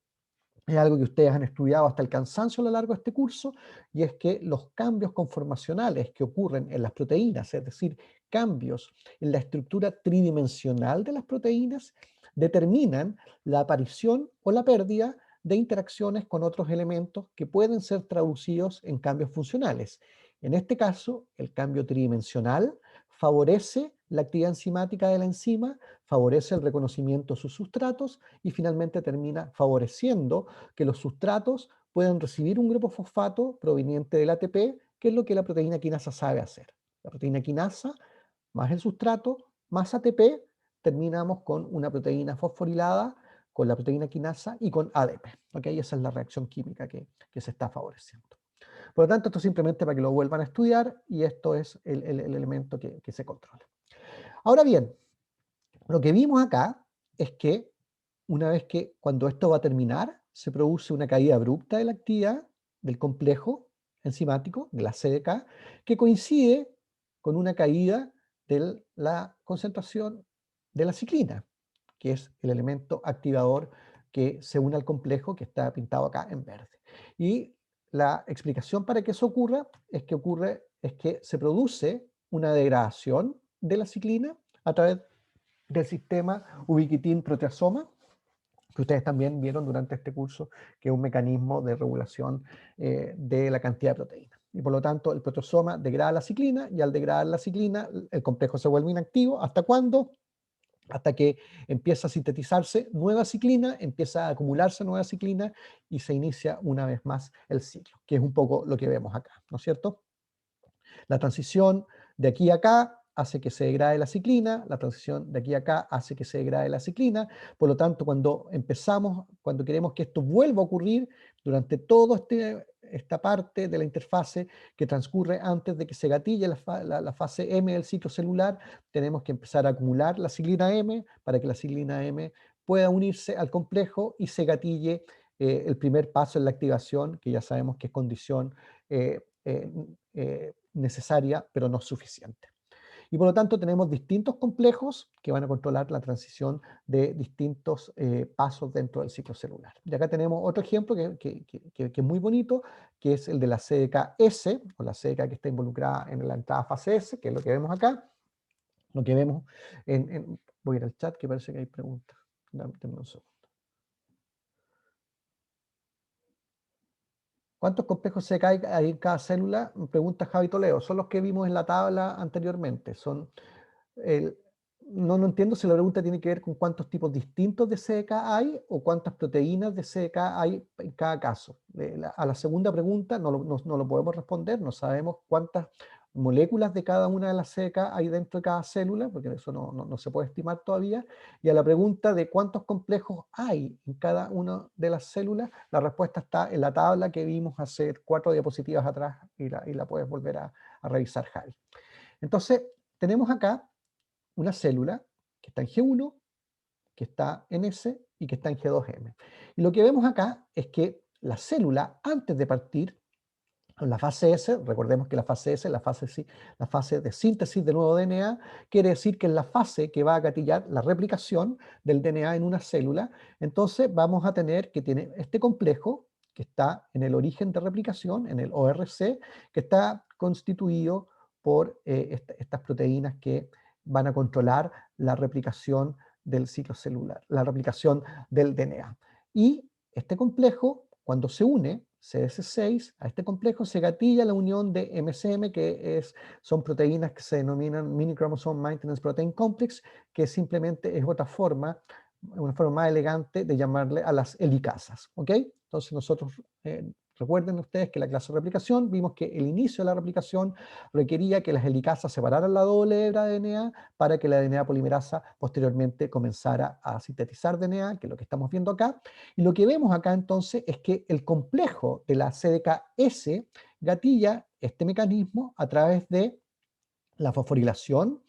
es algo que ustedes han estudiado hasta el cansancio a lo largo de este curso, y es que los cambios conformacionales que ocurren en las proteínas, es decir, cambios en la estructura tridimensional de las proteínas, determinan la aparición o la pérdida de interacciones con otros elementos que pueden ser traducidos en cambios funcionales. En este caso, el cambio tridimensional favorece la actividad enzimática de la enzima, favorece el reconocimiento de sus sustratos y finalmente termina favoreciendo que los sustratos puedan recibir un grupo fosfato proveniente del ATP, que es lo que la proteína quinasa sabe hacer. La proteína quinasa más el sustrato más ATP, terminamos con una proteína fosforilada, con la proteína quinasa y con ADP. ¿Okay? Esa es la reacción química que se está favoreciendo. Por lo tanto, esto simplemente para que lo vuelvan a estudiar y esto es el elemento que se controla. Ahora bien, lo que vimos acá es que una vez que cuando esto va a terminar, se produce una caída abrupta de la actividad del complejo enzimático, de la CDK, que coincide con una caída de la concentración de la ciclina, que es el elemento activador que se une al complejo que está pintado acá en verde. Y la explicación para que eso ocurra es que se produce una degradación de la ciclina a través del sistema ubiquitin-proteasoma, que ustedes también vieron durante este curso, que es un mecanismo de regulación de la cantidad de proteína. Y por lo tanto, el proteasoma degrada la ciclina, y al degradar la ciclina, el complejo se vuelve inactivo. ¿Hasta cuándo? Hasta que empieza a sintetizarse nueva ciclina, empieza a acumularse nueva ciclina y se inicia una vez más el ciclo, que es un poco lo que vemos acá, ¿no es cierto? La transición de aquí a acá hace que se degrade la ciclina, la transición de aquí a acá hace que se degrade la ciclina, por lo tanto, cuando queremos que esto vuelva a ocurrir, durante toda esta parte de la interfase que transcurre antes de que se gatille la fase M del ciclo celular, tenemos que empezar a acumular la ciclina M para que la ciclina M pueda unirse al complejo y se gatille el primer paso en la activación, que ya sabemos que es condición eh, eh, necesaria, pero no suficiente. Y por lo tanto tenemos distintos complejos que van a controlar la transición de distintos pasos dentro del ciclo celular. Y acá tenemos otro ejemplo que es muy bonito, que es el de la CDK-S, o la CDK que está involucrada en la entrada fase S, que es lo que vemos acá. Lo que vemos voy a ir al chat, que parece que hay preguntas. Dame un segundo. ¿Cuántos complejos CDK hay en cada célula? Pregunta Javi Toledo. Son los que vimos en la tabla anteriormente. El, no entiendo si la pregunta tiene que ver con cuántos tipos distintos de CDK hay o cuántas proteínas de CDK hay en cada caso. A la segunda pregunta no lo podemos responder, no sabemos cuántas moléculas de cada una de las CDK hay dentro de cada célula, porque eso no se puede estimar todavía. Y a la pregunta de cuántos complejos hay en cada una de las células, la respuesta está en la tabla que vimos hace 4 diapositivas atrás y la puedes volver a revisar, Javi. Entonces, tenemos acá una célula que está en G1, que está en S y que está en G2M. Y lo que vemos acá es que la célula, antes de partir en la fase S, recordemos que la fase S es la fase de síntesis de nuevo DNA, quiere decir que es la fase que va a gatillar la replicación del DNA en una célula. Entonces vamos a tener que tiene este complejo que está en el origen de replicación, en el ORC, que está constituido por estas proteínas que van a controlar la replicación del ciclo celular, la replicación del DNA. Y este complejo, cuando se une CDC6 a este complejo, se gatilla la unión de MCM, son proteínas que se denominan Mini Chromosome Maintenance Protein Complex, que simplemente es una forma más elegante de llamarle a las helicasas. ¿Ok? Entonces nosotros, recuerden ustedes que la clase de replicación, vimos que el inicio de la replicación requería que las helicasas separaran la doble hebra de DNA para que la DNA polimerasa posteriormente comenzara a sintetizar DNA, que es lo que estamos viendo acá. Y lo que vemos acá entonces es que el complejo de la CDK-S gatilla este mecanismo a través de la fosforilación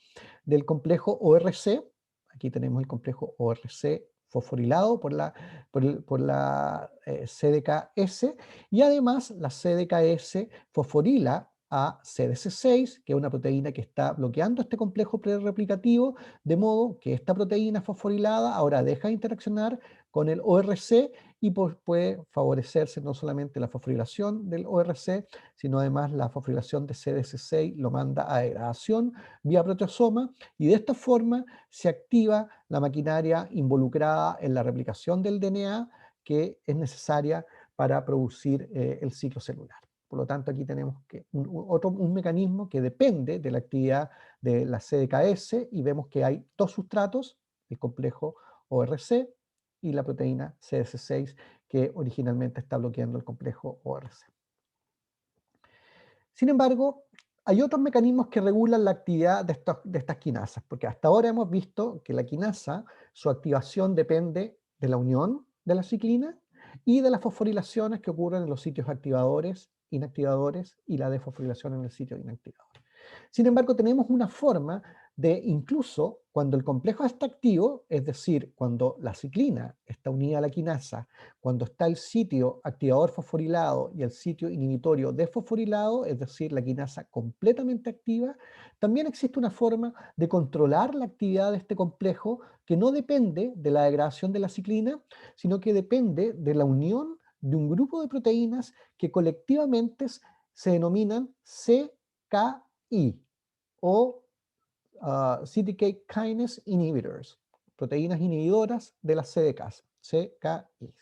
del complejo ORC. Aquí tenemos el complejo ORC fosforilado por la CDK-S, y además la CDK-S fosforila a CDC6, que es una proteína que está bloqueando este complejo prereplicativo, de modo que esta proteína fosforilada ahora deja de interaccionar con el ORC y puede favorecerse no solamente la fosforilación del ORC, sino además la fosforilación de CDC6 lo manda a degradación vía proteasoma, y de esta forma se activa la maquinaria involucrada en la replicación del DNA que es necesaria para producir el ciclo celular. Por lo tanto, aquí tenemos un mecanismo que depende de la actividad de la CDKS, y vemos que hay dos sustratos, el complejo ORC y la proteína CDC6, que originalmente está bloqueando el complejo ORC. Sin embargo, hay otros mecanismos que regulan la actividad de estas quinasas, porque hasta ahora hemos visto que la quinasa, su activación depende de la unión de la ciclina y de las fosforilaciones que ocurren en los sitios activadores, inactivadores, y la desfosforilación en el sitio inactivador. Sin embargo, tenemos una forma de, incluso cuando el complejo está activo, es decir, cuando la ciclina está unida a la quinasa, cuando está el sitio activador fosforilado y el sitio inhibitorio desfosforilado, es decir, la quinasa completamente activa, también existe una forma de controlar la actividad de este complejo que no depende de la degradación de la ciclina, sino que depende de la unión de un grupo de proteínas que colectivamente se denominan CKI o CDK Kinase Inhibitors, proteínas inhibidoras de las CDKs, CKI.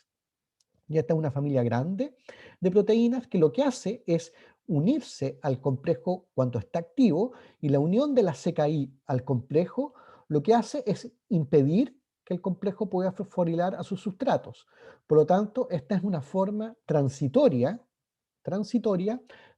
Y esta es una familia grande de proteínas que lo que hace es unirse al complejo cuando está activo, y la unión de la CKI al complejo lo que hace es impedir que el complejo pueda fosforilar a sus sustratos. Por lo tanto, esta es una forma transitoria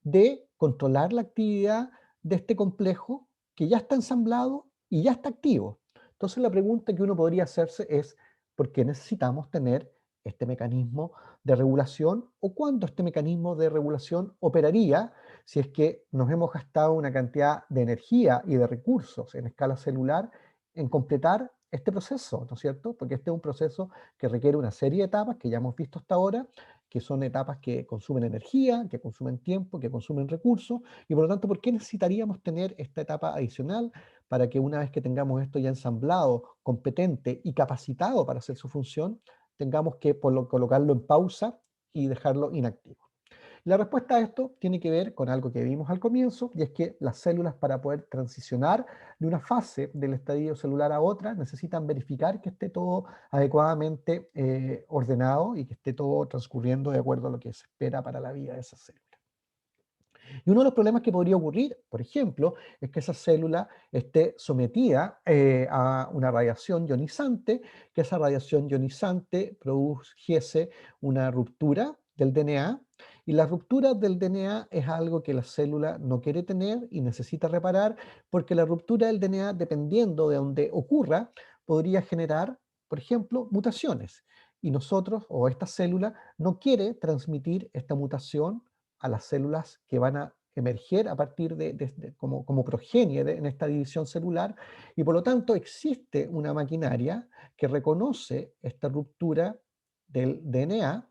de controlar la actividad de este complejo que ya está ensamblado y ya está activo. Entonces la pregunta que uno podría hacerse es, ¿por qué necesitamos tener este mecanismo de regulación, o cuándo este mecanismo de regulación operaría si es que nos hemos gastado una cantidad de energía y de recursos en escala celular en completar este proceso, ¿no es cierto? Porque este es un proceso que requiere una serie de etapas que ya hemos visto hasta ahora, que son etapas que consumen energía, que consumen tiempo, que consumen recursos, y por lo tanto, ¿por qué necesitaríamos tener esta etapa adicional para que una vez que tengamos esto ya ensamblado, competente y capacitado para hacer su función, tengamos que colocarlo en pausa y dejarlo inactivo? La respuesta a esto tiene que ver con algo que vimos al comienzo, y es que las células, para poder transicionar de una fase del estadio celular a otra, necesitan verificar que esté todo adecuadamente ordenado y que esté todo transcurriendo de acuerdo a lo que se espera para la vida de esas células. Y uno de los problemas que podría ocurrir, por ejemplo, es que esa célula esté sometida a una radiación ionizante, que esa radiación ionizante produjese una ruptura del DNA, y la ruptura del DNA es algo que la célula no quiere tener y necesita reparar, porque la ruptura del DNA, dependiendo de donde ocurra, podría generar, por ejemplo, mutaciones. Y nosotros, o esta célula, no quiere transmitir esta mutación a las células que van a emerger a partir como progenie en esta división celular, y por lo tanto existe una maquinaria que reconoce esta ruptura del DNA,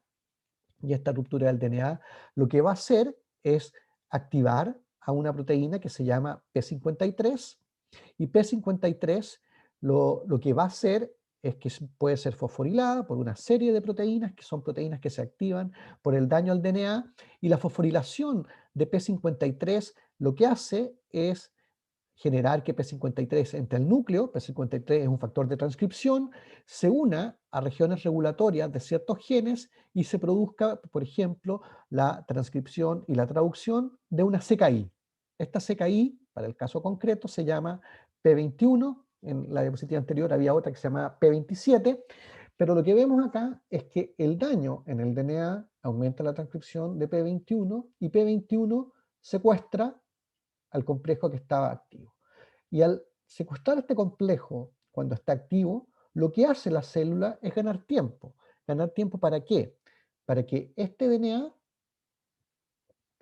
y esta ruptura del DNA lo que va a hacer es activar a una proteína que se llama P53, y P53 lo que va a hacer es que puede ser fosforilada por una serie de proteínas, que son proteínas que se activan por el daño al DNA, y la fosforilación de P53 lo que hace es generar que P53 entre el núcleo, P53 es un factor de transcripción, se una a regiones regulatorias de ciertos genes y se produzca, por ejemplo, la transcripción y la traducción de una CKI. Esta CKI, para el caso concreto, se llama P21, en la diapositiva anterior había otra que se llama P27, pero lo que vemos acá es que el daño en el DNA aumenta la transcripción de P21, y P21 secuestra al complejo que estaba activo. Y al secuestrar este complejo cuando está activo, lo que hace la célula es ganar tiempo. ¿Ganar tiempo para qué? Para que este DNA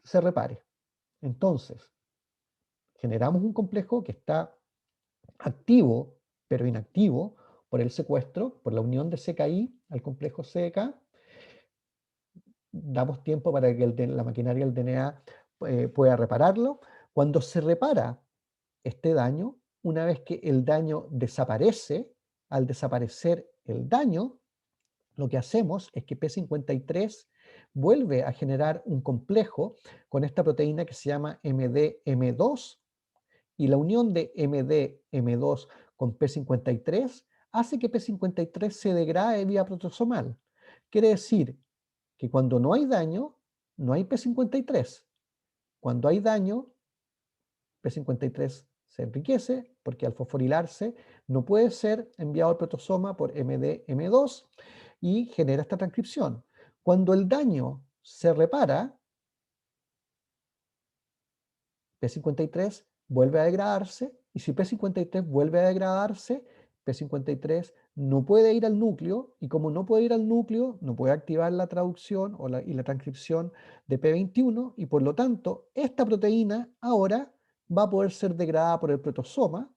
se repare. Entonces, generamos un complejo que está activo, pero inactivo por el secuestro, por la unión de CKI al complejo CK. Damos tiempo para que la maquinaria del DNA pueda repararlo. Cuando se repara este daño, una vez que el daño desaparece, al desaparecer el daño, lo que hacemos es que P53 vuelve a generar un complejo con esta proteína que se llama MDM2, y la unión de MDM2 con P53 hace que P53 se degrade vía proteasomal. Quiere decir que cuando no hay daño, no hay P53. Cuando hay daño, P53 se enriquece, porque al fosforilarse no puede ser enviado al protosoma por MDM2 y genera esta transcripción. Cuando el daño se repara, P53 vuelve a degradarse, y si P53 vuelve a degradarse, P53 no puede ir al núcleo, y como no puede ir al núcleo, no puede activar la traducción y la transcripción de P21, y por lo tanto esta proteína ahora va a poder ser degradada por el protosoma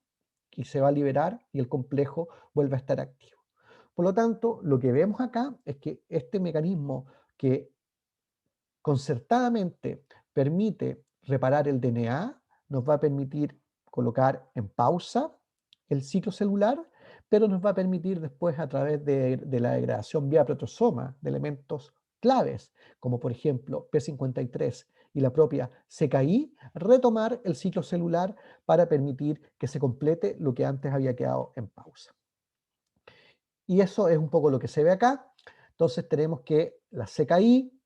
y se va a liberar, y el complejo vuelve a estar activo. Por lo tanto, lo que vemos acá es que este mecanismo que concertadamente permite reparar el DNA, nos va a permitir colocar en pausa el ciclo celular, pero nos va a permitir después, a través de la degradación vía protosoma de elementos claves, como por ejemplo P53 y la propia CKI, retomar el ciclo celular para permitir que se complete lo que antes había quedado en pausa. Y eso es un poco lo que se ve acá. Entonces tenemos que la CKI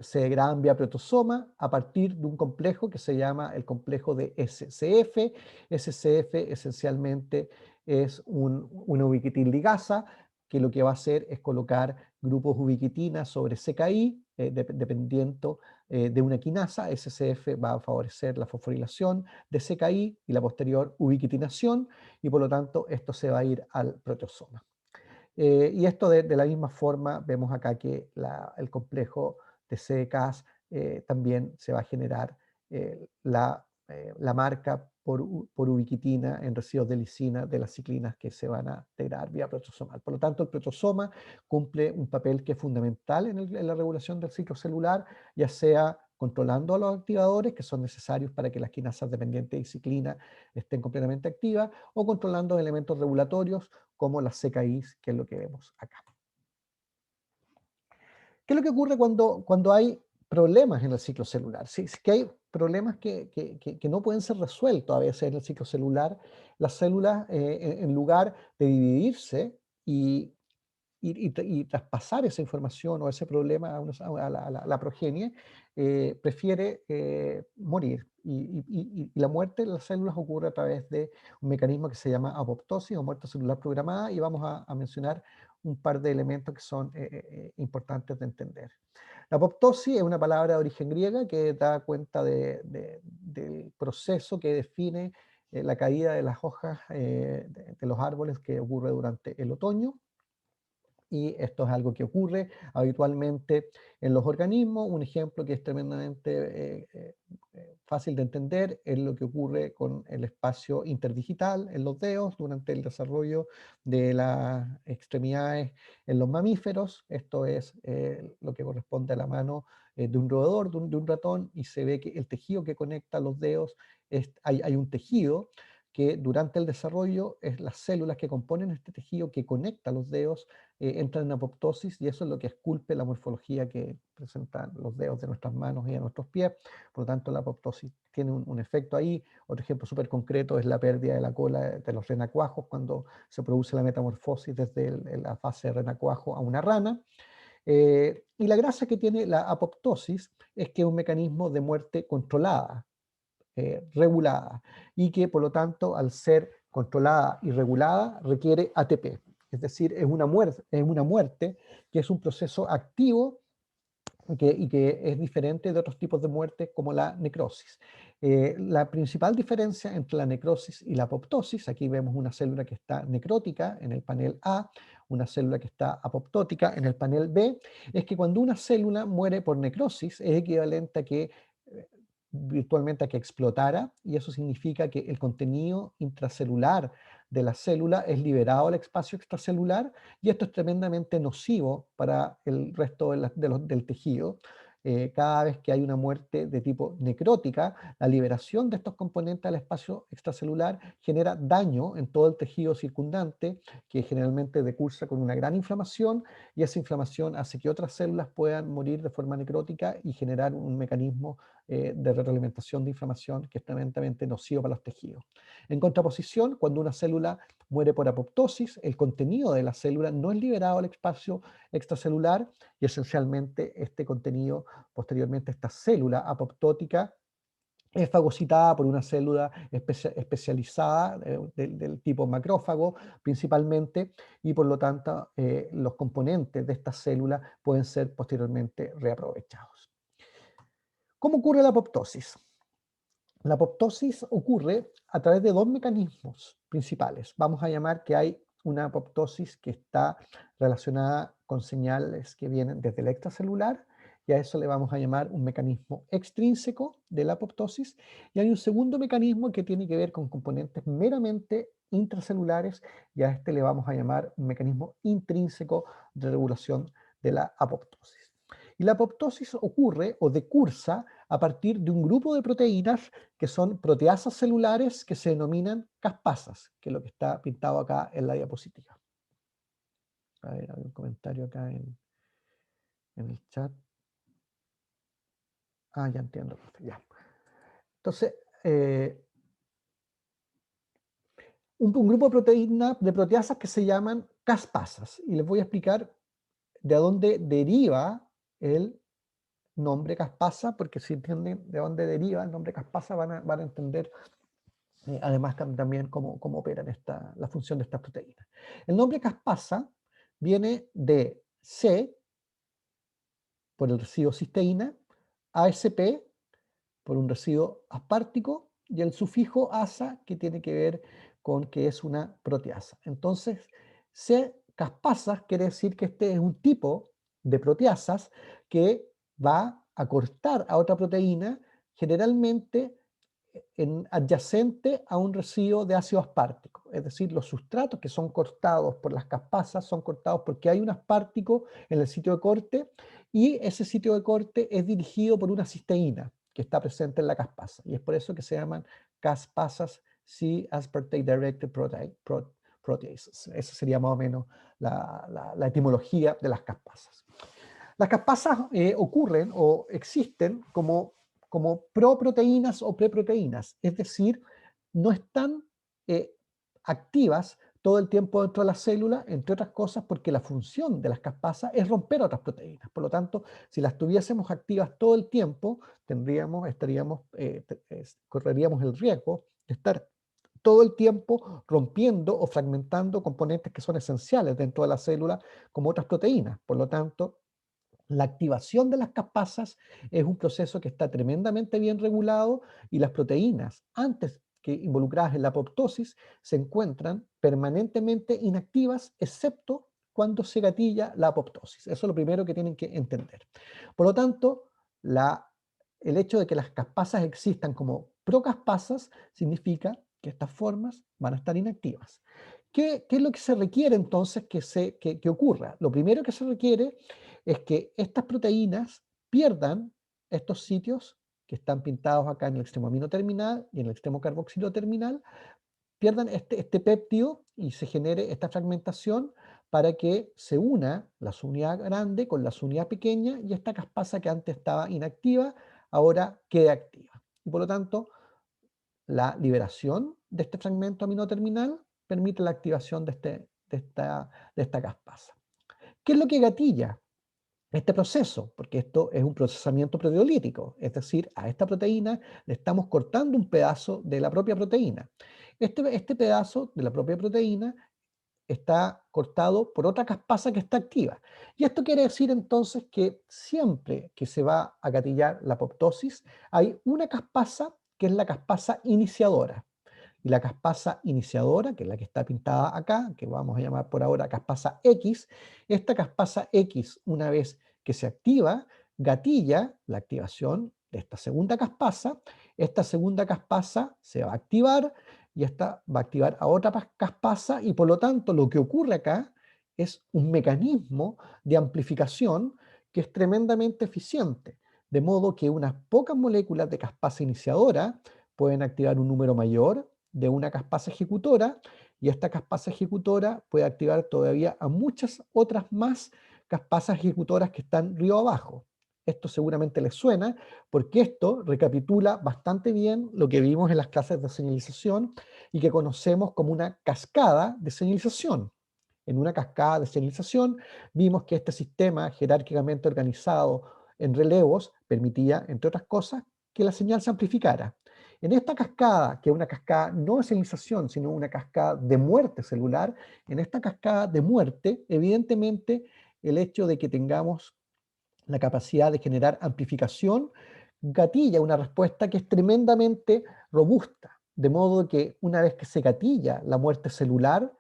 se degradan vía protosoma a partir de un complejo que se llama el complejo de SCF. SCF esencialmente es una ubiquitina ligasa que lo que va a hacer es colocar grupos ubiquitina sobre CKI, dependiendo de una quinasa. SCF va a favorecer la fosforilación de CKI y la posterior ubiquitinación, y por lo tanto esto se va a ir al proteosoma. Y esto de la misma forma vemos acá que el complejo de CDKs también se va a generar la marca por ubiquitina en residuos de lisina de las ciclinas que se van a degradar vía protosomal. Por lo tanto, el protosoma cumple un papel que es fundamental en la regulación del ciclo celular, ya sea controlando a los activadores que son necesarios para que las quinasas dependientes de ciclina estén completamente activas, o controlando elementos regulatorios como las CKIs, que es lo que vemos acá. ¿Qué es lo que ocurre cuando hay problemas en el ciclo celular? Si es que hay problemas que no pueden ser resueltos a veces en el ciclo celular, las células, en lugar de dividirse y traspasar esa información o ese problema a la progenie, prefiere morir. Y la muerte de las células ocurre a través de un mecanismo que se llama apoptosis o muerte celular programada, y vamos a mencionar un par de elementos que son importantes de entender. La apoptosis es una palabra de origen griega que da cuenta del proceso que define la caída de las hojas de los árboles que ocurre durante el otoño. Y esto es algo que ocurre habitualmente en los organismos. Un ejemplo que es tremendamente fácil de entender es lo que ocurre con el espacio interdigital en los dedos durante el desarrollo de las extremidades en los mamíferos. Esto es lo que corresponde a la mano de un roedor, de un ratón, y se ve que el tejido que conecta los dedos, hay un tejido que durante el desarrollo es las células que componen este tejido que conecta los dedos entran en apoptosis, y eso es lo que esculpe la morfología que presentan los dedos de nuestras manos y de nuestros pies. Por lo tanto, la apoptosis tiene un efecto ahí. Otro ejemplo súper concreto es la pérdida de la cola de los renacuajos cuando se produce la metamorfosis desde la fase de renacuajo a una rana. Y la gracia que tiene la apoptosis es que es un mecanismo de muerte controlada, regulada, y que por lo tanto, al ser controlada y regulada, requiere ATP. Es decir, es una muerte que es un proceso activo y que es diferente de otros tipos de muerte como la necrosis. La principal diferencia entre la necrosis y la apoptosis, aquí vemos una célula que está necrótica en el panel A, una célula que está apoptótica en el panel B, es que cuando una célula muere por necrosis es equivalente a que virtualmente a que explotara, y eso significa que el contenido intracelular de la célula es liberado al espacio extracelular, y esto es tremendamente nocivo para el resto del tejido. Cada vez que hay una muerte de tipo necrótica, la liberación de estos componentes al espacio extracelular genera daño en todo el tejido circundante, que generalmente decursa con una gran inflamación, y esa inflamación hace que otras células puedan morir de forma necrótica y generar un mecanismo de retroalimentación de inflamación que es tremendamente nocivo para los tejidos. En contraposición, cuando una célula muere por apoptosis, el contenido de la célula no es liberado al espacio extracelular, y esencialmente este contenido, posteriormente esta célula apoptótica, es fagocitada por una célula especializada del tipo macrófago principalmente, y por lo tanto los componentes de esta célula pueden ser posteriormente reaprovechados. ¿Cómo ocurre la apoptosis? La apoptosis ocurre a través de dos mecanismos principales. Vamos a llamar que hay una apoptosis que está relacionada con señales que vienen desde el extracelular, y a eso le vamos a llamar un mecanismo extrínseco de la apoptosis. Y hay un segundo mecanismo que tiene que ver con componentes meramente intracelulares, y a este le vamos a llamar un mecanismo intrínseco de regulación de la apoptosis. Y la apoptosis ocurre o decursa a partir de un grupo de proteínas que son proteasas celulares que se denominan caspasas, que es lo que está pintado acá en la diapositiva. A ver, hay un comentario acá en el chat. Ah, ya entiendo, profe, ya. Entonces, un grupo de proteínas, de proteasas que se llaman caspasas, y les voy a explicar de dónde deriva el nombre caspasa, porque si entienden de dónde deriva el nombre caspasa van a entender además también cómo operan la función de estas proteínas. El nombre caspasa viene de C por el residuo cisteína, ASP por un residuo aspartico y el sufijo asa que tiene que ver con que es una proteasa. Entonces, C caspasas quiere decir que este es un tipo de proteasas que va a cortar a otra proteína, generalmente adyacente a un residuo de ácido aspartico. Es decir, los sustratos que son cortados por las caspasas son cortados porque hay un aspartico en el sitio de corte y ese sitio de corte es dirigido por una cisteína que está presente en la caspasa. Y es por eso que se llaman caspasas C-aspartate directed proteases. Esa sería más o menos la etimología de las caspasas. Las caspasas ocurren o existen como proproteínas o preproteínas, es decir, no están eh, activas todo el tiempo dentro de la célula, entre otras cosas porque la función de las caspasas es romper otras proteínas. Por lo tanto, si las tuviésemos activas todo el tiempo, correríamos el riesgo de estar todo el tiempo rompiendo o fragmentando componentes que son esenciales dentro de la célula como otras proteínas. Por lo tanto, la activación de las caspasas es un proceso que está tremendamente bien regulado y las proteínas, antes que involucradas en la apoptosis, se encuentran permanentemente inactivas, excepto cuando se gatilla la apoptosis. Eso es lo primero que tienen que entender. Por lo tanto, el hecho de que las caspasas existan como procaspasas significa que estas formas van a estar inactivas. ¿Qué es lo que se requiere entonces que ocurra? Lo primero que se requiere es que estas proteínas pierdan estos sitios que están pintados acá en el extremo amino terminal y en el extremo carboxilo terminal, pierdan este péptido y se genere esta fragmentación para que se una la unidad grande con la unidad pequeña y esta caspasa que antes estaba inactiva ahora quede activa. Y por lo tanto, la liberación de este fragmento amino terminal permite la activación de esta caspasa. ¿Qué es lo que gatilla este proceso? Porque esto es un procesamiento proteolítico, es decir, a esta proteína le estamos cortando un pedazo de la propia proteína. Este pedazo de la propia proteína está cortado por otra caspasa que está activa. Y esto quiere decir entonces que siempre que se va a gatillar la apoptosis, hay una caspasa que es la caspasa iniciadora. Y la caspasa iniciadora, que es la que está pintada acá, que vamos a llamar por ahora caspasa X, esta caspasa X, una vez que se activa, gatilla la activación de esta segunda caspasa se va a activar y esta va a activar a otra caspasa y por lo tanto lo que ocurre acá es un mecanismo de amplificación que es tremendamente eficiente, de modo que unas pocas moléculas de caspasa iniciadora pueden activar un número mayor de una caspasa ejecutora y esta caspasa ejecutora puede activar todavía a muchas otras más caspasas ejecutoras que están río abajo. Esto seguramente les suena porque esto recapitula bastante bien lo que vimos en las clases de señalización y que conocemos como una cascada de señalización. En una cascada de señalización vimos que este sistema jerárquicamente organizado en relevos permitía, entre otras cosas, que la señal se amplificara. En esta cascada, que es una cascada no de señalización, sino una cascada de muerte celular, en esta cascada de muerte, evidentemente, el hecho de que tengamos la capacidad de generar amplificación gatilla una respuesta que es tremendamente robusta, de modo que una vez que se gatilla la muerte celular,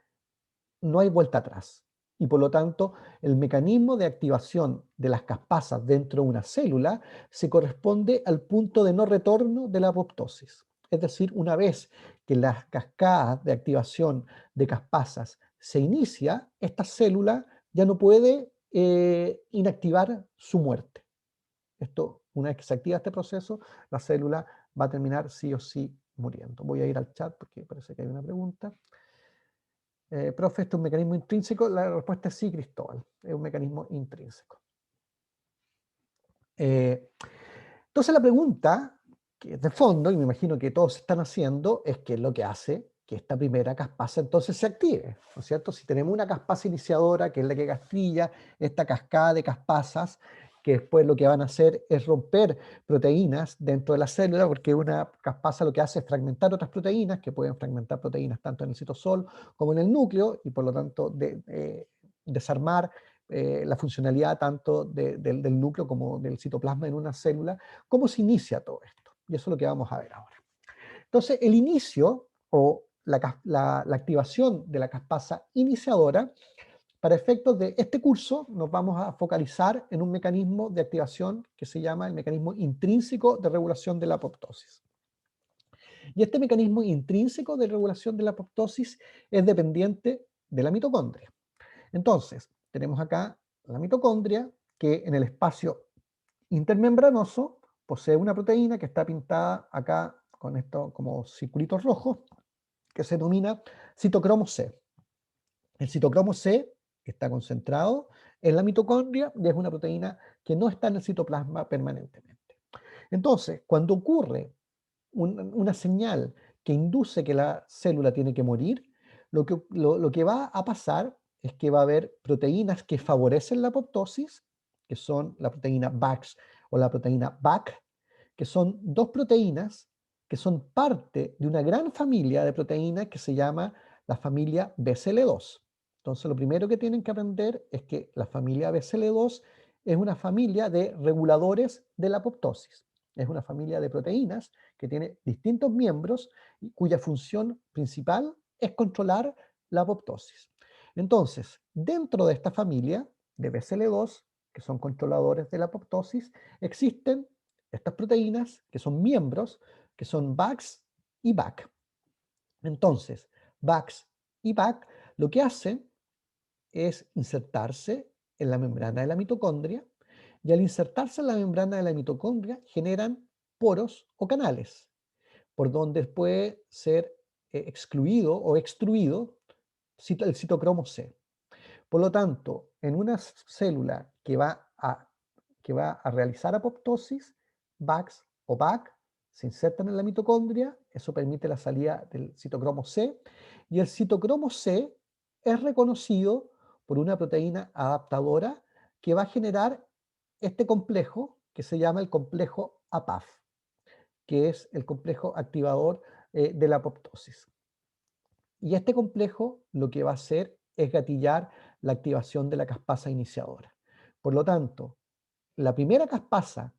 no hay vuelta atrás. Y por lo tanto, el mecanismo de activación de las caspasas dentro de una célula se corresponde al punto de no retorno de la apoptosis. Es decir, una vez que las cascadas de activación de caspasas se inicia, esta célula ya no puede inactivar su muerte. Una vez que se activa este proceso, la célula va a terminar sí o sí muriendo. Voy a ir al chat porque parece que hay una pregunta. Profe, ¿esto es un mecanismo intrínseco? La respuesta es sí, Cristóbal, es un mecanismo intrínseco. Eh, entonces la pregunta, que de fondo, y me imagino que todos están haciendo, es qué es lo que hace que esta primera caspasa entonces se active, ¿no es cierto? Si tenemos una caspasa iniciadora, que es la que gastrilla esta cascada de caspasas, que después lo que van a hacer es romper proteínas dentro de la célula, porque una caspasa lo que hace es fragmentar otras proteínas, que pueden fragmentar proteínas tanto en el citosol como en el núcleo, y por lo tanto desarmar la funcionalidad tanto del núcleo como del citoplasma en una célula. ¿Cómo se inicia todo esto? Y eso es lo que vamos a ver ahora. Entonces, el inicio o la activación de la caspasa iniciadora, para efectos de este curso, nos vamos a focalizar en un mecanismo de activación que se llama el mecanismo intrínseco de regulación de la apoptosis. Y este mecanismo intrínseco de regulación de la apoptosis es dependiente de la mitocondria. Entonces, tenemos acá la mitocondria que en el espacio intermembranoso posee una proteína que está pintada acá con esto como circulitos rojos, que se denomina citocromo C. El citocromo C está concentrado en la mitocondria y es una proteína que no está en el citoplasma permanentemente. Entonces, cuando ocurre una señal que induce que la célula tiene que morir, lo que va a pasar es que va a haber proteínas que favorecen la apoptosis, que son la proteína BAX o la proteína BAC, que son dos proteínas que son parte de una gran familia de proteínas que se llama la familia BCL2. Entonces, lo primero que tienen que aprender es que la familia BCL2 es una familia de reguladores de la apoptosis. Es una familia de proteínas que tiene distintos miembros y cuya función principal es controlar la apoptosis. Entonces, dentro de esta familia de BCL2, que son controladores de la apoptosis, existen estas proteínas que son miembros, que son BAX y BAC. Entonces, BAX y BAC lo que hacen es insertarse en la membrana de la mitocondria, y al insertarse en la membrana de la mitocondria generan poros o canales por donde puede ser excluido o extruido el citocromo C. Por lo tanto, en una célula que va a realizar apoptosis, BAX o BAC se insertan en la mitocondria, eso permite la salida del citocromo C, y el citocromo C es reconocido por una proteína adaptadora que va a generar este complejo que se llama el complejo APAF, que es el complejo activador de la apoptosis. Y este complejo lo que va a hacer es gatillar la activación de la caspasa iniciadora. Por lo tanto, la primera caspasa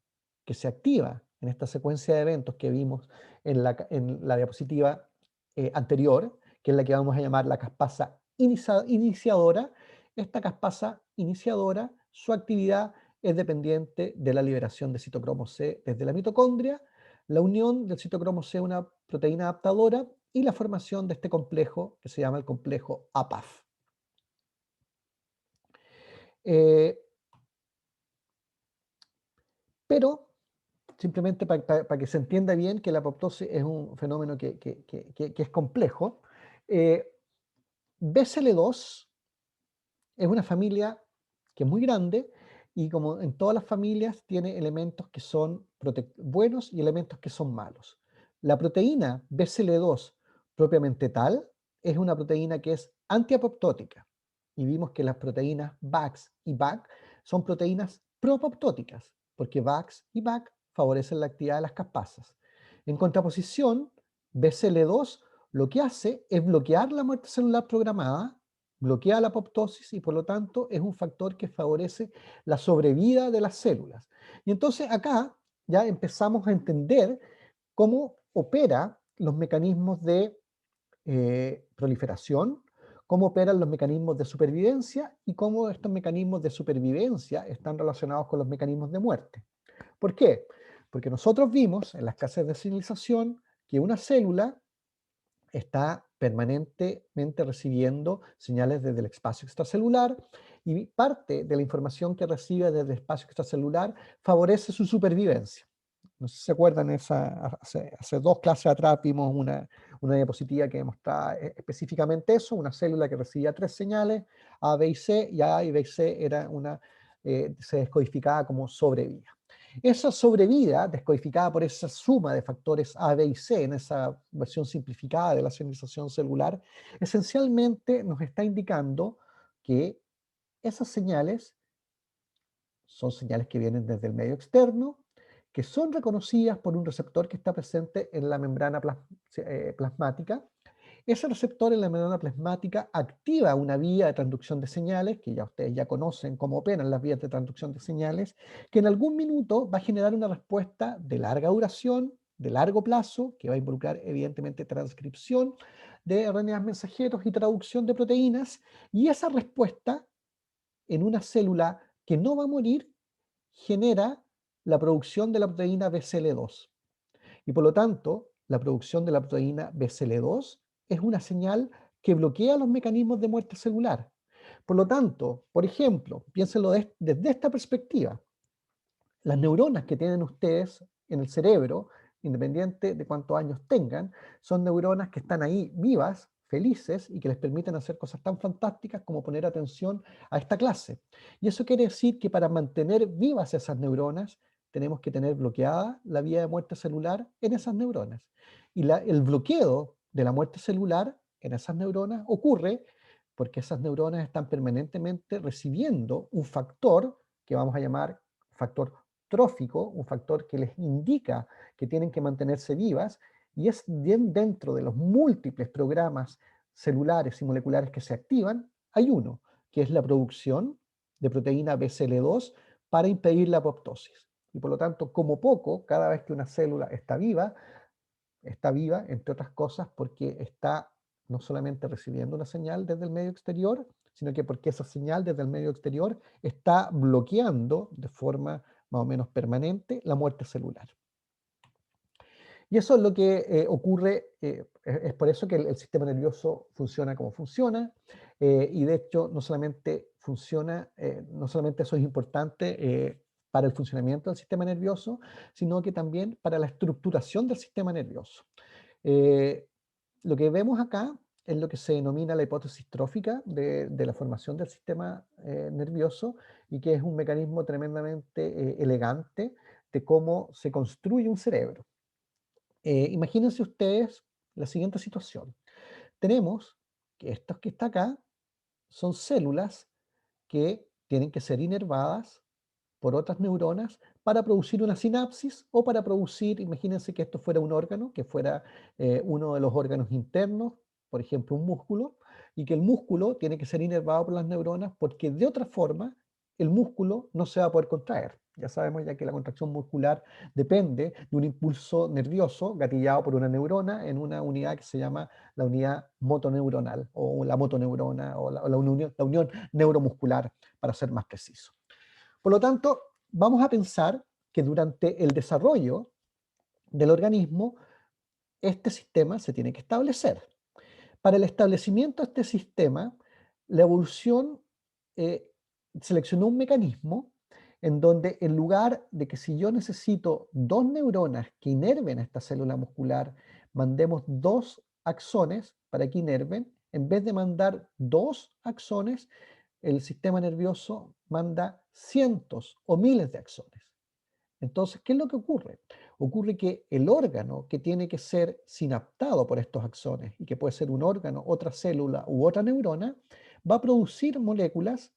que se activa en esta secuencia de eventos que vimos en la diapositiva anterior, que es la que vamos a llamar la caspasa iniciadora, esta caspasa iniciadora, su actividad es dependiente de la liberación de citocromo C desde la mitocondria, la unión del citocromo C a una proteína adaptadora y la formación de este complejo que se llama el complejo APAF. Eh, pero, simplemente para que se entienda bien que la apoptosis es un fenómeno que es complejo, BCL2 es una familia que es muy grande y como en todas las familias tiene elementos que son buenos y elementos que son malos. La proteína BCL2 propiamente tal es una proteína que es antiapoptótica y vimos que las proteínas BAX y BAC son proteínas propoptóticas porque BAX y BAC favorecen la actividad de las caspasas. En contraposición, BCL2 lo que hace es bloquear la muerte celular programada, bloquea la apoptosis y por lo tanto es un factor que favorece la sobrevida de las células. Y entonces acá ya empezamos a entender cómo opera los mecanismos de proliferación, cómo operan los mecanismos de supervivencia y cómo estos mecanismos de supervivencia están relacionados con los mecanismos de muerte. ¿Por qué? Porque nosotros vimos en las clases de señalización que una célula está permanentemente recibiendo señales desde el espacio extracelular y parte de la información que recibe desde el espacio extracelular favorece su supervivencia. No sé si se acuerdan, hace dos clases atrás vimos una diapositiva que demostraba específicamente eso, una célula que recibía tres señales, A, B y C, y A y B y C se descodificaba como sobrevida. Esa sobrevida, descodificada por esa suma de factores A, B y C, en esa versión simplificada de la señalización celular, esencialmente nos está indicando que esas señales son señales que vienen desde el medio externo, que son reconocidas por un receptor que está presente en la membrana plasmática. Ese receptor en la membrana plasmática activa una vía de transducción de señales, que ya ustedes ya conocen cómo operan las vías de transducción de señales, que en algún minuto va a generar una respuesta de larga duración, de largo plazo, que va a involucrar evidentemente transcripción de RNAs mensajeros y traducción de proteínas, y esa respuesta en una célula que no va a morir genera la producción de la proteína BCL2. Y por lo tanto, la producción de la proteína BCL2 es una señal que bloquea los mecanismos de muerte celular. Por lo tanto, por ejemplo, piénsenlo desde esta perspectiva. Las neuronas que tienen ustedes en el cerebro, independiente de cuántos años tengan, son neuronas que están ahí vivas, felices y que les permiten hacer cosas tan fantásticas como poner atención a esta clase. Y eso quiere decir que para mantener vivas esas neuronas, tenemos que tener bloqueada la vía de muerte celular en esas neuronas. Y el bloqueo de la muerte celular en esas neuronas ocurre porque esas neuronas están permanentemente recibiendo un factor que vamos a llamar factor trófico, un factor que les indica que tienen que mantenerse vivas, y es bien dentro de los múltiples programas celulares y moleculares que se activan, hay uno, que es la producción de proteína BCL2 para impedir la apoptosis. Y por lo tanto, como poco, cada vez que una célula está viva, entre otras cosas, porque está no solamente recibiendo una señal desde el medio exterior, sino que porque esa señal desde el medio exterior está bloqueando de forma más o menos permanente la muerte celular. Y eso es lo que ocurre, es por eso que el sistema nervioso funciona como funciona, y de hecho no solamente funciona, no solamente eso es importante para el funcionamiento del sistema nervioso, sino que también para la estructuración del sistema nervioso. Eh, lo que vemos acá es lo que se denomina la hipótesis trófica de la formación del sistema nervioso, y que es un mecanismo tremendamente elegante de cómo se construye un cerebro. Imagínense ustedes la siguiente situación. Tenemos que estos que está acá son células que tienen que ser inervadas por otras neuronas para producir una sinapsis o para producir, imagínense que esto fuera un órgano, que fuera uno de los órganos internos, por ejemplo un músculo, y que el músculo tiene que ser inervado por las neuronas porque de otra forma el músculo no se va a poder contraer. Ya sabemos ya que la contracción muscular depende de un impulso nervioso gatillado por una neurona en una unidad que se llama la unidad motoneuronal o la motoneurona o la unión neuromuscular, para ser más preciso. Por lo tanto, vamos a pensar que durante el desarrollo del organismo, este sistema se tiene que establecer. Para el establecimiento de este sistema, la evolución eh, seleccionó un mecanismo en donde en lugar de que si yo necesito dos neuronas que inerven a esta célula muscular, mandemos dos axones para que inerven, en vez de mandar dos axones, el sistema nervioso manda cientos o miles de axones. Entonces, ¿qué es lo que ocurre? Ocurre que el órgano que tiene que ser sinaptado por estos axones, y que puede ser un órgano, otra célula u otra neurona, va a producir moléculas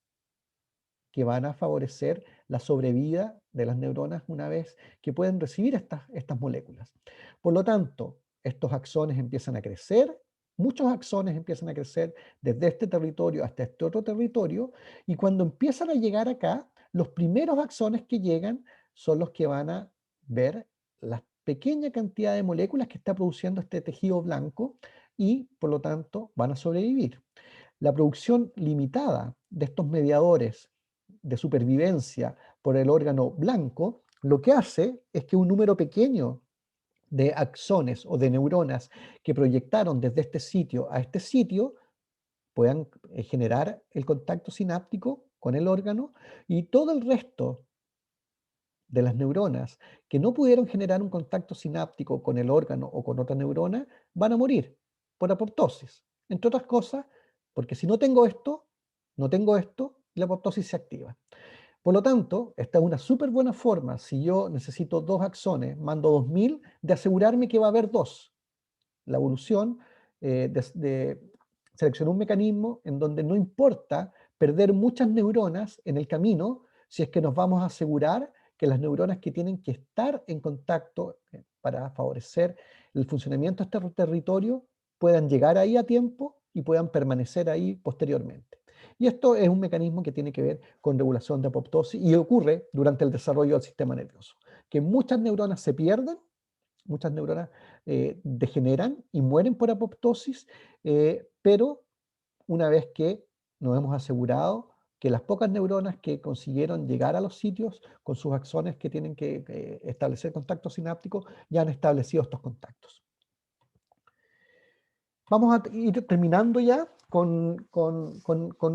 que van a favorecer la sobrevida de las neuronas una vez que pueden recibir estas moléculas. Por lo tanto, estos axones empiezan a crecer, muchos axones empiezan a crecer desde este territorio hasta este otro territorio, y cuando empiezan a llegar acá, los primeros axones que llegan son los que van a ver la pequeña cantidad de moléculas que está produciendo este tejido blanco, y por lo tanto van a sobrevivir. La producción limitada de estos mediadores de supervivencia por el órgano blanco, lo que hace es que un número pequeño de axones o de neuronas que proyectaron desde este sitio a este sitio puedan generar el contacto sináptico con el órgano, y todo el resto de las neuronas que no pudieron generar un contacto sináptico con el órgano o con otra neurona van a morir por apoptosis. Entre otras cosas, porque si no tengo esto, no tengo esto, y la apoptosis se activa. Por lo tanto, esta es una súper buena forma, si yo necesito 2 axones, mando 2000, de asegurarme que va a haber 2. La evolución seleccionó un mecanismo en donde no importa perder muchas neuronas en el camino, si es que nos vamos a asegurar que las neuronas que tienen que estar en contacto para favorecer el funcionamiento de este territorio puedan llegar ahí a tiempo y puedan permanecer ahí posteriormente. Y esto es un mecanismo que tiene que ver con regulación de apoptosis y ocurre durante el desarrollo del sistema nervioso, que muchas neuronas se pierden, muchas neuronas degeneran y mueren por apoptosis, pero una vez que nos hemos asegurado que las pocas neuronas que consiguieron llegar a los sitios con sus axones que tienen que establecer contactos sinápticos, ya han establecido estos contactos. Vamos a ir terminando ya con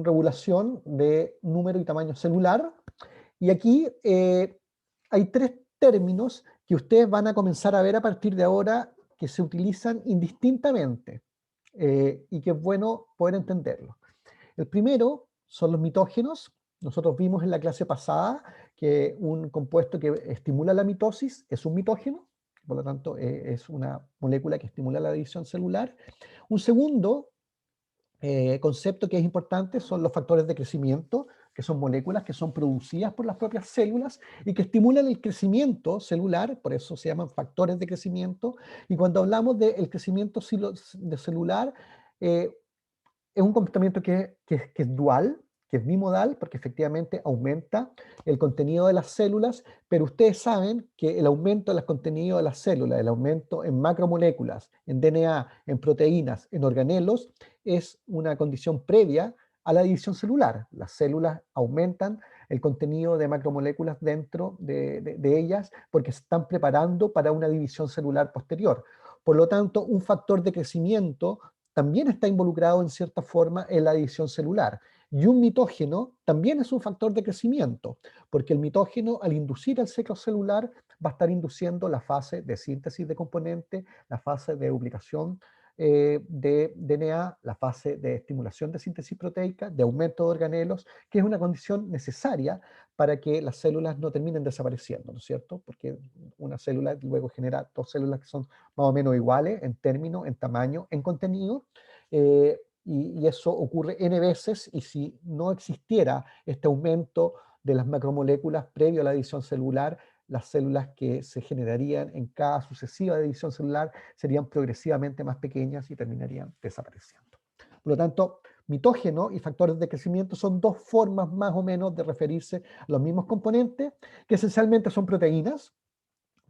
regulación de número y tamaño celular. Y aquí hay 3 términos que ustedes van a comenzar a ver a partir de ahora que se utilizan indistintamente y que es bueno poder entenderlo. El primero son los mitógenos. Nosotros vimos en la clase pasada que un compuesto que estimula la mitosis es un mitógeno, por lo tanto es una molécula que estimula la división celular. Un segundo concepto que es importante son los factores de crecimiento, que son moléculas que son producidas por las propias células y que estimulan el crecimiento celular, por eso se llaman factores de crecimiento. Y cuando hablamos del crecimiento celular, eh, es un comportamiento que es dual, que es bimodal, porque efectivamente aumenta el contenido de las células, pero ustedes saben que el aumento del contenido de las células, el aumento en macromoléculas, en DNA, en proteínas, en organelos, es una condición previa a la división celular. Las células aumentan el contenido de macromoléculas dentro de ellas porque se están preparando para una división celular posterior. Por lo tanto, un factor de crecimiento también está involucrado en cierta forma en la división celular. Y un mitógeno también es un factor de crecimiento, porque el mitógeno al inducir el ciclo celular va a estar induciendo la fase de síntesis de componentes, la fase de duplicación de DNA, la fase de estimulación de síntesis proteica, de aumento de organelos, que es una condición necesaria para que las células no terminen desapareciendo, ¿no es cierto? Porque una célula luego genera 2 células que son más o menos iguales en términos, en tamaño, en contenido, y eso ocurre n veces, y si no existiera este aumento de las macromoléculas previo a la división celular, las células que se generarían en cada sucesiva división celular serían progresivamente más pequeñas y terminarían desapareciendo. Por lo tanto, mitógeno y factores de crecimiento son 2 formas más o menos de referirse a los mismos componentes, que esencialmente son proteínas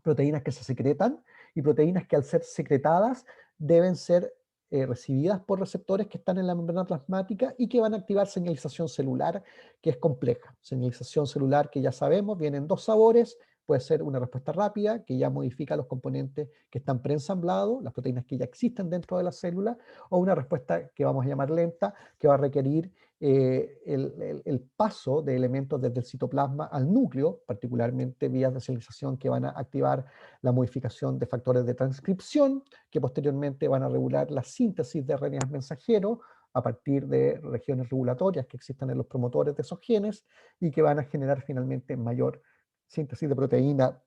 que se secretan y proteínas que al ser secretadas deben ser recibidas por receptores que están en la membrana plasmática y que van a activar señalización celular, que es compleja. Señalización celular que ya sabemos, viene en 2 sabores, puede ser una respuesta rápida, que ya modifica los componentes que están preensamblados, las proteínas que ya existen dentro de la célula, o una respuesta que vamos a llamar lenta, que va a requerir el paso de elementos desde el citoplasma al núcleo, particularmente vías de señalización que van a activar la modificación de factores de transcripción, que posteriormente van a regular la síntesis de RNA mensajero a partir de regiones regulatorias que existen en los promotores de esos genes y que van a generar finalmente mayor síntesis de proteína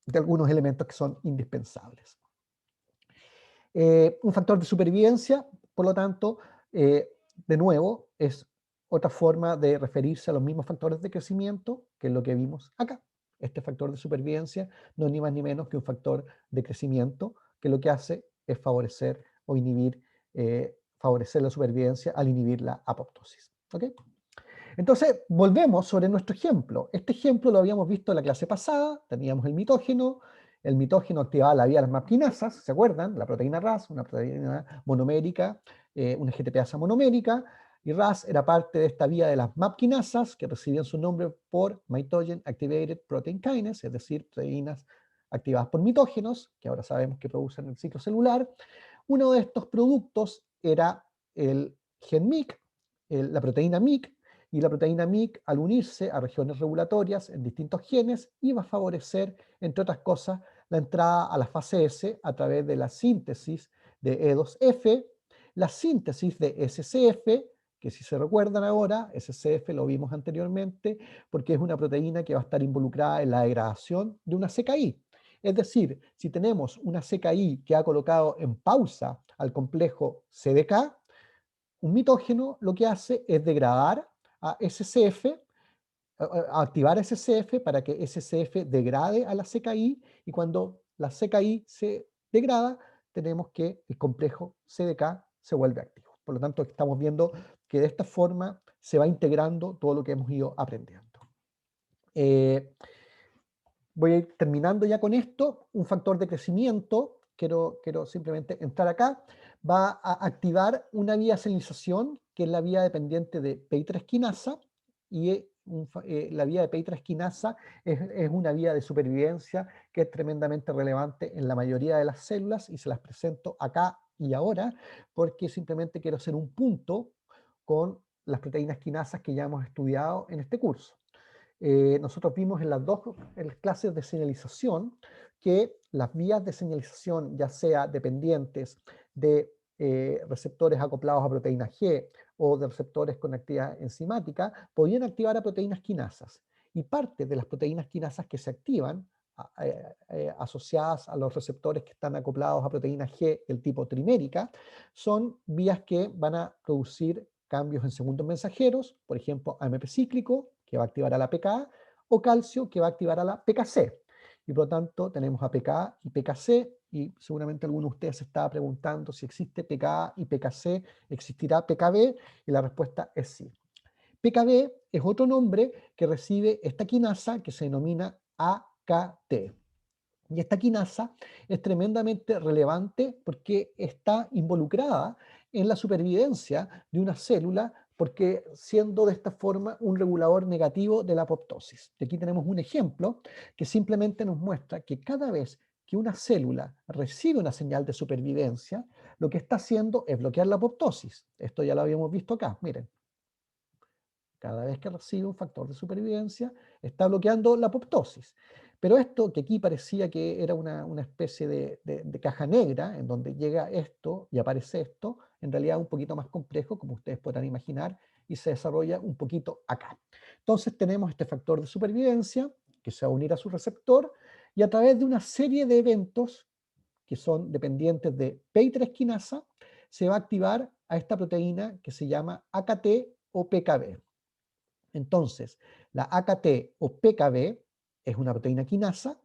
de algunos elementos que son indispensables. Un factor de supervivencia, por lo tanto, de nuevo, es otra forma de referirse a los mismos factores de crecimiento, que es lo que vimos acá. Este factor de supervivencia no es ni más ni menos que un factor de crecimiento, que lo que hace es favorecer o inhibir, favorecer la supervivencia al inhibir la apoptosis. ¿Okay? Entonces, volvemos sobre nuestro ejemplo. Este ejemplo lo habíamos visto en la clase pasada, teníamos el mitógeno activaba la vía de las MAP-quinasas, ¿se acuerdan? La proteína RAS, una proteína monomérica, una GTPasa monomérica, y RAS era parte de esta vía de las MAP-quinasas que recibían su nombre por Mitogen Activated Protein Kinase, es decir, proteínas activadas por mitógenos, que ahora sabemos que producen el ciclo celular. Uno de estos productos era el gen MYC, la proteína MYC, y la proteína MYC, al unirse a regiones regulatorias en distintos genes, iba a favorecer, entre otras cosas, la entrada a la fase S a través de la síntesis de E2F, la síntesis de SCF que si se recuerdan ahora, SCF lo vimos anteriormente, porque es una proteína que va a estar involucrada en la degradación de una CKI. Es decir, si tenemos una CKI que ha colocado en pausa al complejo CDK, un mitógeno lo que hace es degradar a SCF, a activar SCF para que SCF degrade a la CKI, y cuando la CKI se degrada, tenemos que el complejo CDK se vuelve activo. Por lo tanto, estamos viendo que de esta forma se va integrando todo lo que hemos ido aprendiendo. Eh, Voy a ir terminando ya con esto. Un factor de crecimiento, quiero simplemente entrar acá, va a activar una vía de señalización que es la vía dependiente de PI3 quinasa, y la vía de PI3 quinasa es una vía de supervivencia que es tremendamente relevante en la mayoría de las células, y se las presento acá y ahora porque simplemente quiero hacer un punto con las proteínas quinasas que ya hemos estudiado en este curso. Nosotros vimos en las dos clases de señalización que las vías de señalización, ya sea dependientes de receptores acoplados a proteína G o de receptores con actividad enzimática, podían activar a proteínas quinasas. Y parte de las proteínas quinasas que se activan, asociadas a los receptores que están acoplados a proteína G del tipo trimérica, son vías que van a producir cambios en segundos mensajeros, por ejemplo, AMP cíclico, que va a activar a la PKA, o calcio, que va a activar a la PKC. Y por lo tanto tenemos a PKA y PKC, y seguramente alguno de ustedes se estaba preguntando si existe PKA y PKC, ¿existirá PKB? Y la respuesta es sí. PKB es otro nombre que recibe esta quinasa que se denomina AKT. Y esta quinasa es tremendamente relevante porque está involucrada en la supervivencia de una célula, porque siendo de esta forma un regulador negativo de la apoptosis. Y aquí tenemos un ejemplo que simplemente nos muestra que cada vez que una célula recibe una señal de supervivencia, lo que está haciendo es bloquear la apoptosis. Esto ya lo habíamos visto acá, miren. Cada vez que recibe un factor de supervivencia, está bloqueando la apoptosis. Pero esto, que aquí parecía que era una especie de caja negra, en donde llega esto y aparece esto, en realidad es un poquito más complejo, como ustedes podrán imaginar, y se desarrolla un poquito acá. Entonces tenemos este factor de supervivencia, que se va a unir a su receptor, y a través de una serie de eventos, que son dependientes de PI3 quinasa, se va a activar a esta proteína que se llama AKT o PKB. Entonces, la AKT o PKB es una proteína quinasa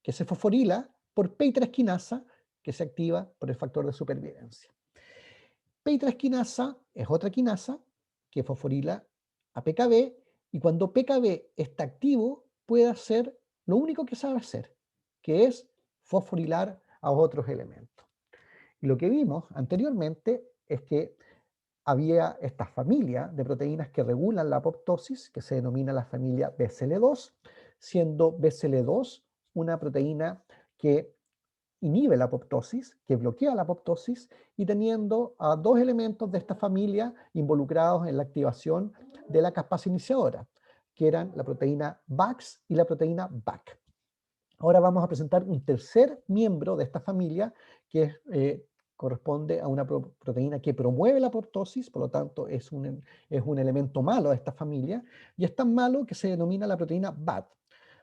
que se fosforila por PI3 quinasa, que se activa por el factor de supervivencia. PI3 quinasa es otra quinasa que fosforila a PKB, y cuando PKB está activo puede hacer lo único que sabe hacer, que es fosforilar a otros elementos. Y lo que vimos anteriormente es que había esta familia de proteínas que regulan la apoptosis, que se denomina la familia BCL2, siendo BCL2 una proteína que inhibe la apoptosis, que bloquea la apoptosis, y teniendo a dos elementos de esta familia involucrados en la activación de la caspasa iniciadora, que eran la proteína VAX y la proteína BAC. Ahora vamos a presentar un tercer miembro de esta familia que corresponde a una proteína que promueve la apoptosis, por lo tanto es un elemento malo de esta familia, y es tan malo que se denomina la proteína BAD.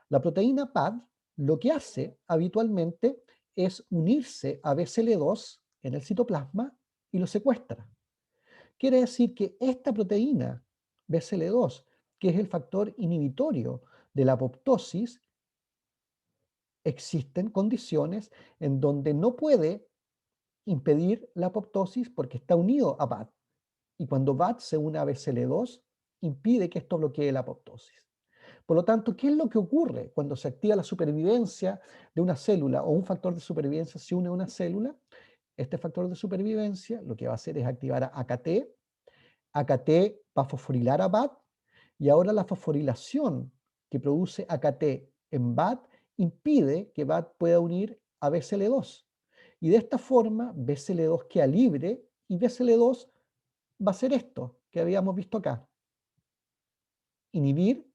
La proteína BAD lo que hace habitualmente es unirse a BCL2 en el citoplasma y lo secuestra. Quiere decir que esta proteína BCL2, que es el factor inhibitorio de la apoptosis, existen condiciones en donde no puede impedir la apoptosis porque está unido a BAT. Y cuando BAT se une a BCL2, impide que esto bloquee la apoptosis. Por lo tanto, ¿qué es lo que ocurre cuando se activa la supervivencia de una célula o un factor de supervivencia se une a una célula? Este factor de supervivencia lo que va a hacer es activar a AKT. AKT va a fosforilar a BAT, y ahora la fosforilación que produce AKT en BAT impide que BAT pueda unir a BCL2. Y de esta forma, BCL2 queda libre, y BCL2 va a hacer esto que habíamos visto acá: inhibir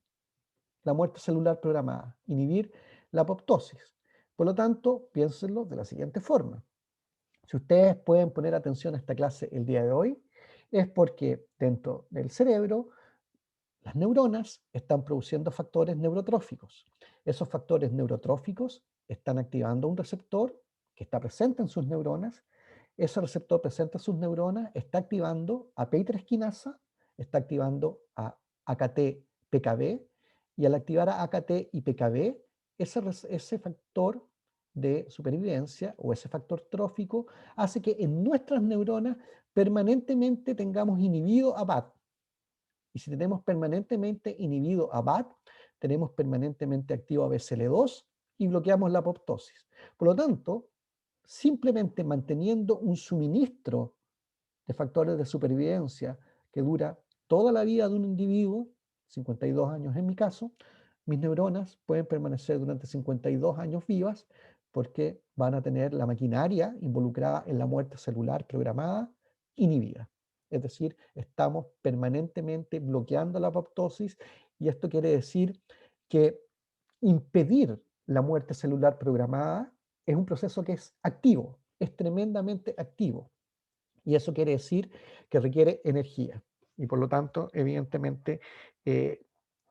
la muerte celular programada, inhibir la apoptosis. Por lo tanto, piénsenlo de la siguiente forma. Si ustedes pueden poner atención a esta clase el día de hoy, Es porque dentro del cerebro las neuronas están produciendo factores neurotróficos. Esos factores neurotróficos están activando un receptor que está presente en sus neuronas. Ese receptor presente en sus neuronas está activando a P3 quinasa, está activando a AKT-PKB, y al activar a AKT y PKB, ese factor de supervivencia o ese factor trófico hace que en nuestras neuronas permanentemente tengamos inhibido a BAT. Y si tenemos permanentemente inhibido a BAT, tenemos permanentemente activo a BCL2 y bloqueamos la apoptosis. Por lo tanto, simplemente manteniendo un suministro de factores de supervivencia que dura toda la vida de un individuo, 52 años en mi caso, mis neuronas pueden permanecer durante 52 años vivas porque van a tener la maquinaria involucrada en la muerte celular programada inhibida. Es decir, estamos permanentemente bloqueando la apoptosis y esto quiere decir que impedir la muerte celular programada es un proceso que es activo, es tremendamente activo. Y eso quiere decir que requiere energía. Y por lo tanto, evidentemente, eh,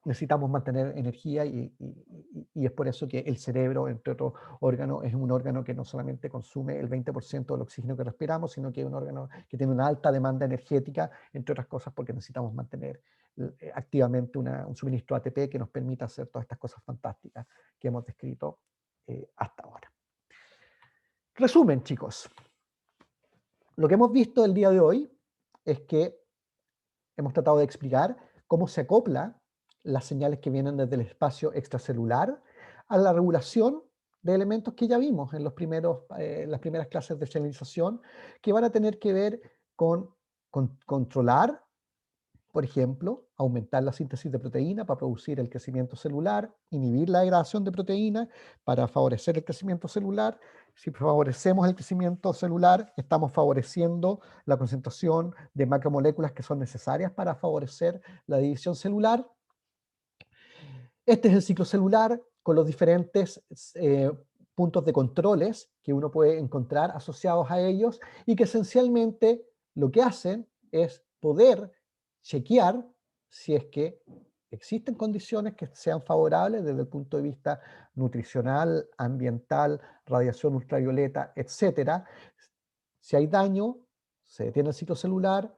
necesitamos mantener energía y es por eso que el cerebro, entre otros órganos, es un órgano que no solamente consume el 20% del oxígeno que respiramos, sino que es un órgano que tiene una alta demanda energética, entre otras cosas porque necesitamos mantener activamente un suministro ATP que nos permita hacer todas estas cosas fantásticas que hemos descrito hasta ahora. Resumen, chicos. Lo que hemos visto el día de hoy es que hemos tratado de explicar cómo se acopla las señales que vienen desde el espacio extracelular a la regulación de elementos que ya vimos en las primeras clases de señalización, que van a tener que ver con controlar, por ejemplo, aumentar la síntesis de proteína para producir el crecimiento celular, inhibir la degradación de proteína para favorecer el crecimiento celular. Si favorecemos el crecimiento celular, estamos favoreciendo la concentración de macromoléculas que son necesarias para favorecer la división celular. Este es el ciclo celular con los diferentes puntos de controles que uno puede encontrar asociados a ellos y que esencialmente lo que hacen es poder chequear si es que existen condiciones que sean favorables desde el punto de vista nutricional, ambiental, radiación ultravioleta, etcétera. Si hay daño, se detiene el ciclo celular,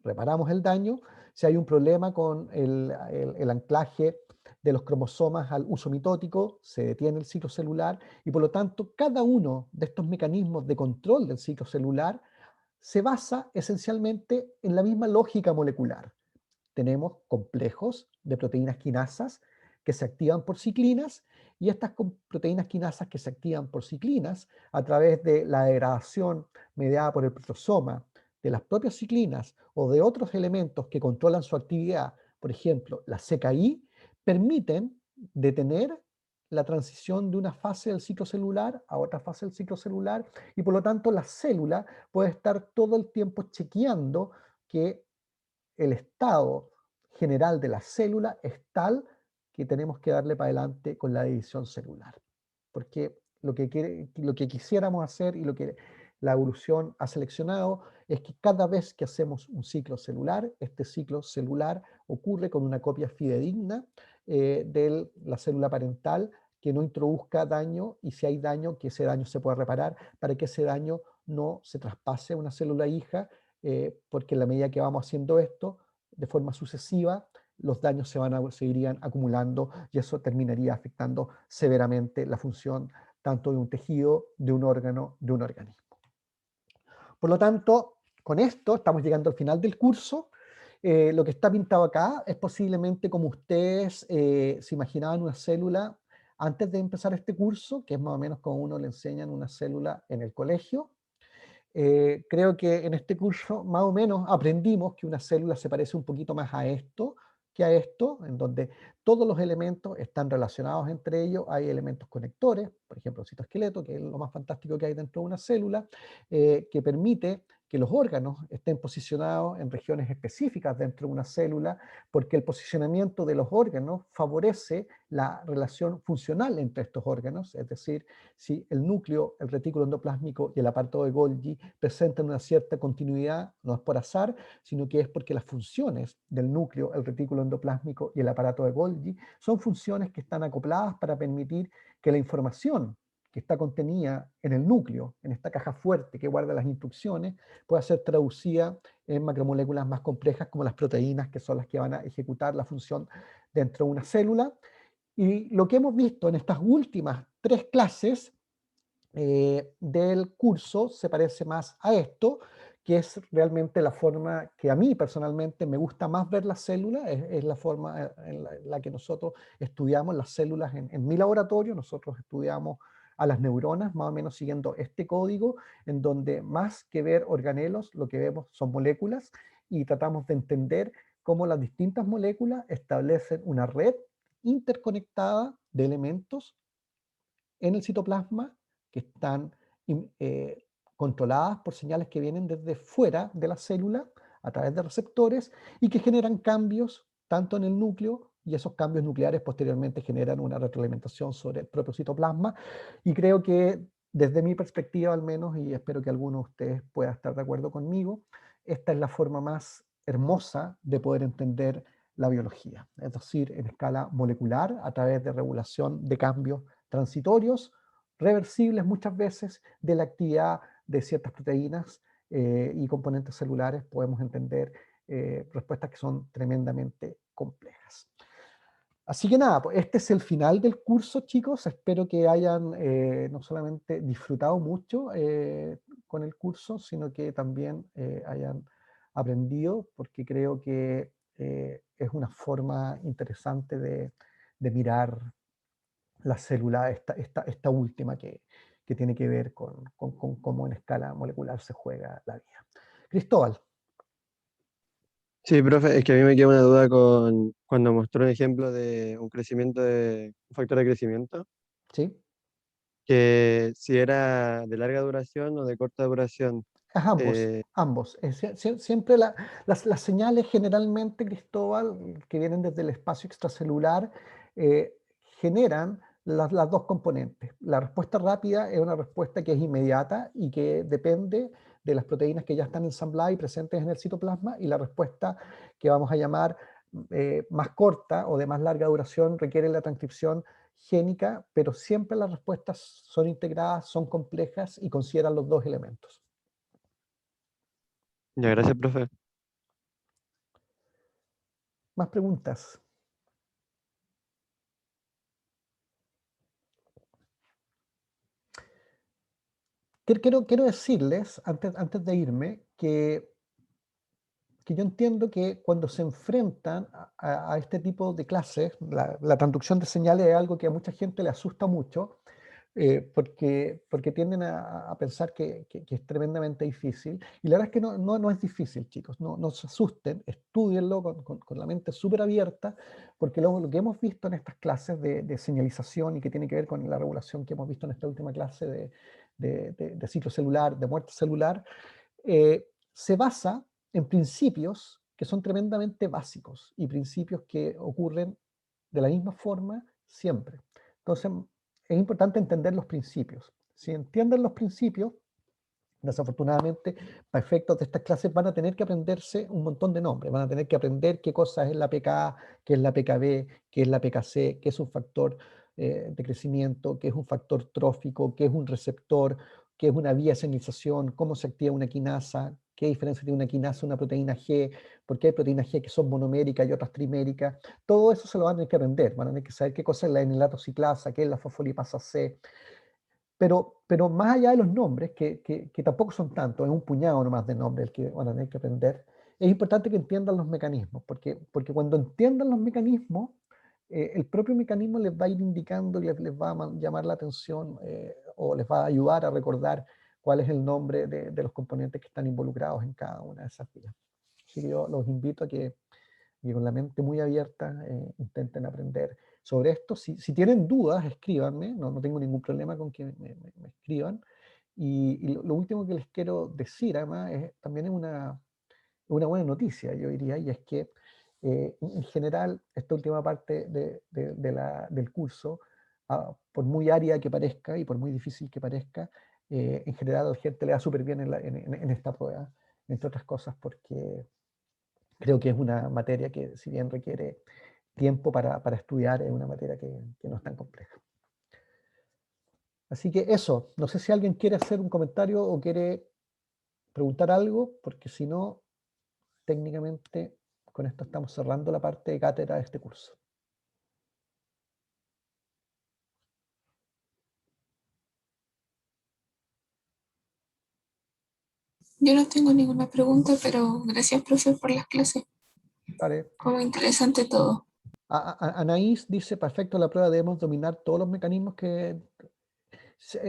reparamos el daño. Si hay un problema con el anclaje de los cromosomas al uso mitótico, se detiene el ciclo celular y por lo tanto cada uno de estos mecanismos de control del ciclo celular se basa esencialmente en la misma lógica molecular. Tenemos complejos de proteínas quinasas que se activan por ciclinas y estas proteínas quinasas que se activan por ciclinas a través de la degradación mediada por el proteosoma de las propias ciclinas o de otros elementos que controlan su actividad, por ejemplo, la CKI, permiten detener la transición de una fase del ciclo celular a otra fase del ciclo celular y por lo tanto la célula puede estar todo el tiempo chequeando que el estado general de la célula es tal que tenemos que darle para adelante con la división celular. Porque lo que quisiéramos hacer y lo que la evolución ha seleccionado es que cada vez que hacemos un ciclo celular, este ciclo celular ocurre con una copia fidedigna de la célula parental que no introduzca daño y si hay daño, que ese daño se pueda reparar para que ese daño no se traspase a una célula hija, porque en la medida que vamos haciendo esto, de forma sucesiva, los daños se irían acumulando y eso terminaría afectando severamente la función tanto de un tejido, de un órgano, de un organismo. Por lo tanto, con esto estamos llegando al final del curso. Lo que está pintado acá es posiblemente como ustedes se imaginaban una célula antes de empezar este curso, que es más o menos como uno le enseñan una célula en el colegio. Creo que en este curso más o menos aprendimos que una célula se parece un poquito más a esto que a esto, en donde todos los elementos están relacionados entre ellos, hay elementos conectores, por ejemplo el citoesqueleto, que es lo más fantástico que hay dentro de una célula, que permite que los órganos estén posicionados en regiones específicas dentro de una célula, porque el posicionamiento de los órganos favorece la relación funcional entre estos órganos, es decir, si el núcleo, el retículo endoplásmico y el aparato de Golgi presentan una cierta continuidad, no es por azar, sino que es porque las funciones del núcleo, el retículo endoplásmico y el aparato de Golgi son funciones que están acopladas para permitir que la información que está contenida en el núcleo, en esta caja fuerte que guarda las instrucciones, pueda ser traducida en macromoléculas más complejas como las proteínas, que son las que van a ejecutar la función dentro de una célula. Y lo que hemos visto en estas últimas 3 clases del curso se parece más a esto, que es realmente la forma que a mí personalmente me gusta más ver las células, es la forma en la que nosotros estudiamos las células en mi laboratorio. Nosotros estudiamos a las neuronas, más o menos siguiendo este código, en donde más que ver organelos, lo que vemos son moléculas, y tratamos de entender cómo las distintas moléculas establecen una red interconectada de elementos en el citoplasma que están controladas por señales que vienen desde fuera de la célula a través de receptores y que generan cambios tanto en el núcleo, y esos cambios nucleares posteriormente generan una retroalimentación sobre el propio citoplasma. Y creo que desde mi perspectiva al menos, y espero que alguno de ustedes pueda estar de acuerdo conmigo, esta es la forma más hermosa de poder entender la biología, es decir, en escala molecular, a través de regulación de cambios transitorios, reversibles muchas veces, de la actividad de ciertas proteínas y componentes celulares. Podemos entender respuestas que son tremendamente complejas. Así que nada, pues este es el final del curso, chicos. Espero que hayan no solamente disfrutado mucho con el curso, sino que también hayan aprendido, porque creo que es una forma interesante de mirar la célula, esta última que tiene que ver con cómo en escala molecular se juega la vida. Cristóbal, Sí, profe, es que a mí me queda una duda con cuando mostró un ejemplo de un crecimiento de un factor de crecimiento, ¿sí? que si era de larga duración o de corta duración. Es ambos, Eh, ambos. Siempre las señales generalmente, Cristóbal, que vienen desde el espacio extracelular, eh, generan las dos componentes. La respuesta rápida es una respuesta que es inmediata y que depende de las proteínas que ya están ensambladas y presentes en el citoplasma, y la respuesta que vamos a llamar más corta o de más larga duración requiere la transcripción génica, pero siempre las respuestas son integradas, son complejas y consideran los dos elementos. ya, gracias, profe. Más preguntas. Quiero decirles, antes de irme, que yo entiendo que cuando se enfrentan a este tipo de clases, la transducción de señales es algo que a mucha gente le asusta mucho, porque tienden a pensar que es tremendamente difícil. Y la verdad es que no es difícil, chicos. No se asusten, estudienlo con la mente súper abierta, porque lo que hemos visto en estas clases de señalización y que tiene que ver con la regulación que hemos visto en esta última clase de ciclo celular, de muerte celular, se basa en principios que son tremendamente básicos y principios que ocurren de la misma forma siempre. Entonces, es importante entender los principios. Si entienden los principios, desafortunadamente, para efectos de estas clases van a tener que aprenderse un montón de nombres, van a tener que aprender qué cosa es la pKa, qué es la pKb, qué es la pKc, qué es un factor de crecimiento, qué es un factor trófico, qué es un receptor, qué es una vía de señalización, cómo se activa una quinasa, qué diferencia tiene una quinasa, una proteína G, por qué hay proteínas G que son monoméricas y otras triméricas. Todo eso se lo van a tener que aprender, van a tener que saber qué cosa es la enilatociclasa, qué es la fosfolipasa C, pero más allá de los nombres, que tampoco son tantos, es un puñado nomás de nombres el que van a tener que aprender, es importante que entiendan los mecanismos, porque cuando entiendan los mecanismos, el propio mecanismo les va a ir indicando y les va a llamar la atención o les va a ayudar a recordar cuál es el nombre de los componentes que están involucrados en cada una de esas vías. Así que yo los invito a que y con la mente muy abierta intenten aprender sobre esto. Si tienen dudas, escríbanme, no tengo ningún problema con que me escriban, Y lo último que les quiero decir, además, también es una buena noticia, yo diría, y es que en general esta última parte del curso, por muy árida que parezca y por muy difícil que parezca, en general a la gente le da súper bien en esta prueba, entre otras cosas porque creo que es una materia que, si bien requiere tiempo para estudiar, es una materia que no es tan compleja. Así que eso, no sé si alguien quiere hacer un comentario o quiere preguntar algo, porque si no, técnicamente con esto estamos cerrando la parte de cátedra de este curso. Yo no tengo ninguna pregunta, pero gracias, profe, por las clases. Vale. Fue muy interesante todo. Anaís dice, perfecto, la prueba debemos dominar todos los mecanismos que...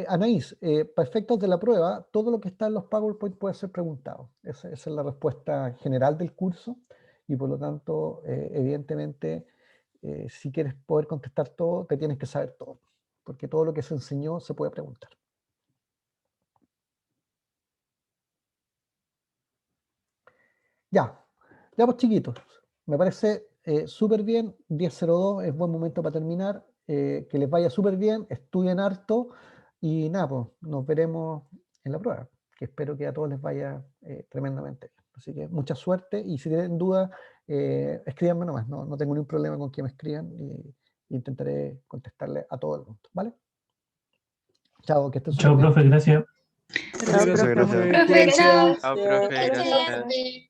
Anaís, para efectos de la prueba, todo lo que está en los PowerPoint puede ser preguntado. Esa es la respuesta general del curso y por lo tanto, evidentemente, si quieres poder contestar todo, te tienes que saber todo, porque todo lo que se enseñó se puede preguntar. Ya, pues chiquitos, me parece súper bien, 10:02 es buen momento para terminar, que les vaya súper bien, estudien harto y nada, pues nos veremos en la prueba, que espero que a todos les vaya tremendamente bien. Así que mucha suerte y si tienen dudas, escríbanme nomás, no tengo ningún problema con que me escriban y intentaré contestarle a todo el mundo, ¿vale? Chao, que estén súper Chao, bien. profe, gracias. Muchas gracias, profe. Profe, chao. Chao, profe, Excelente. gracias.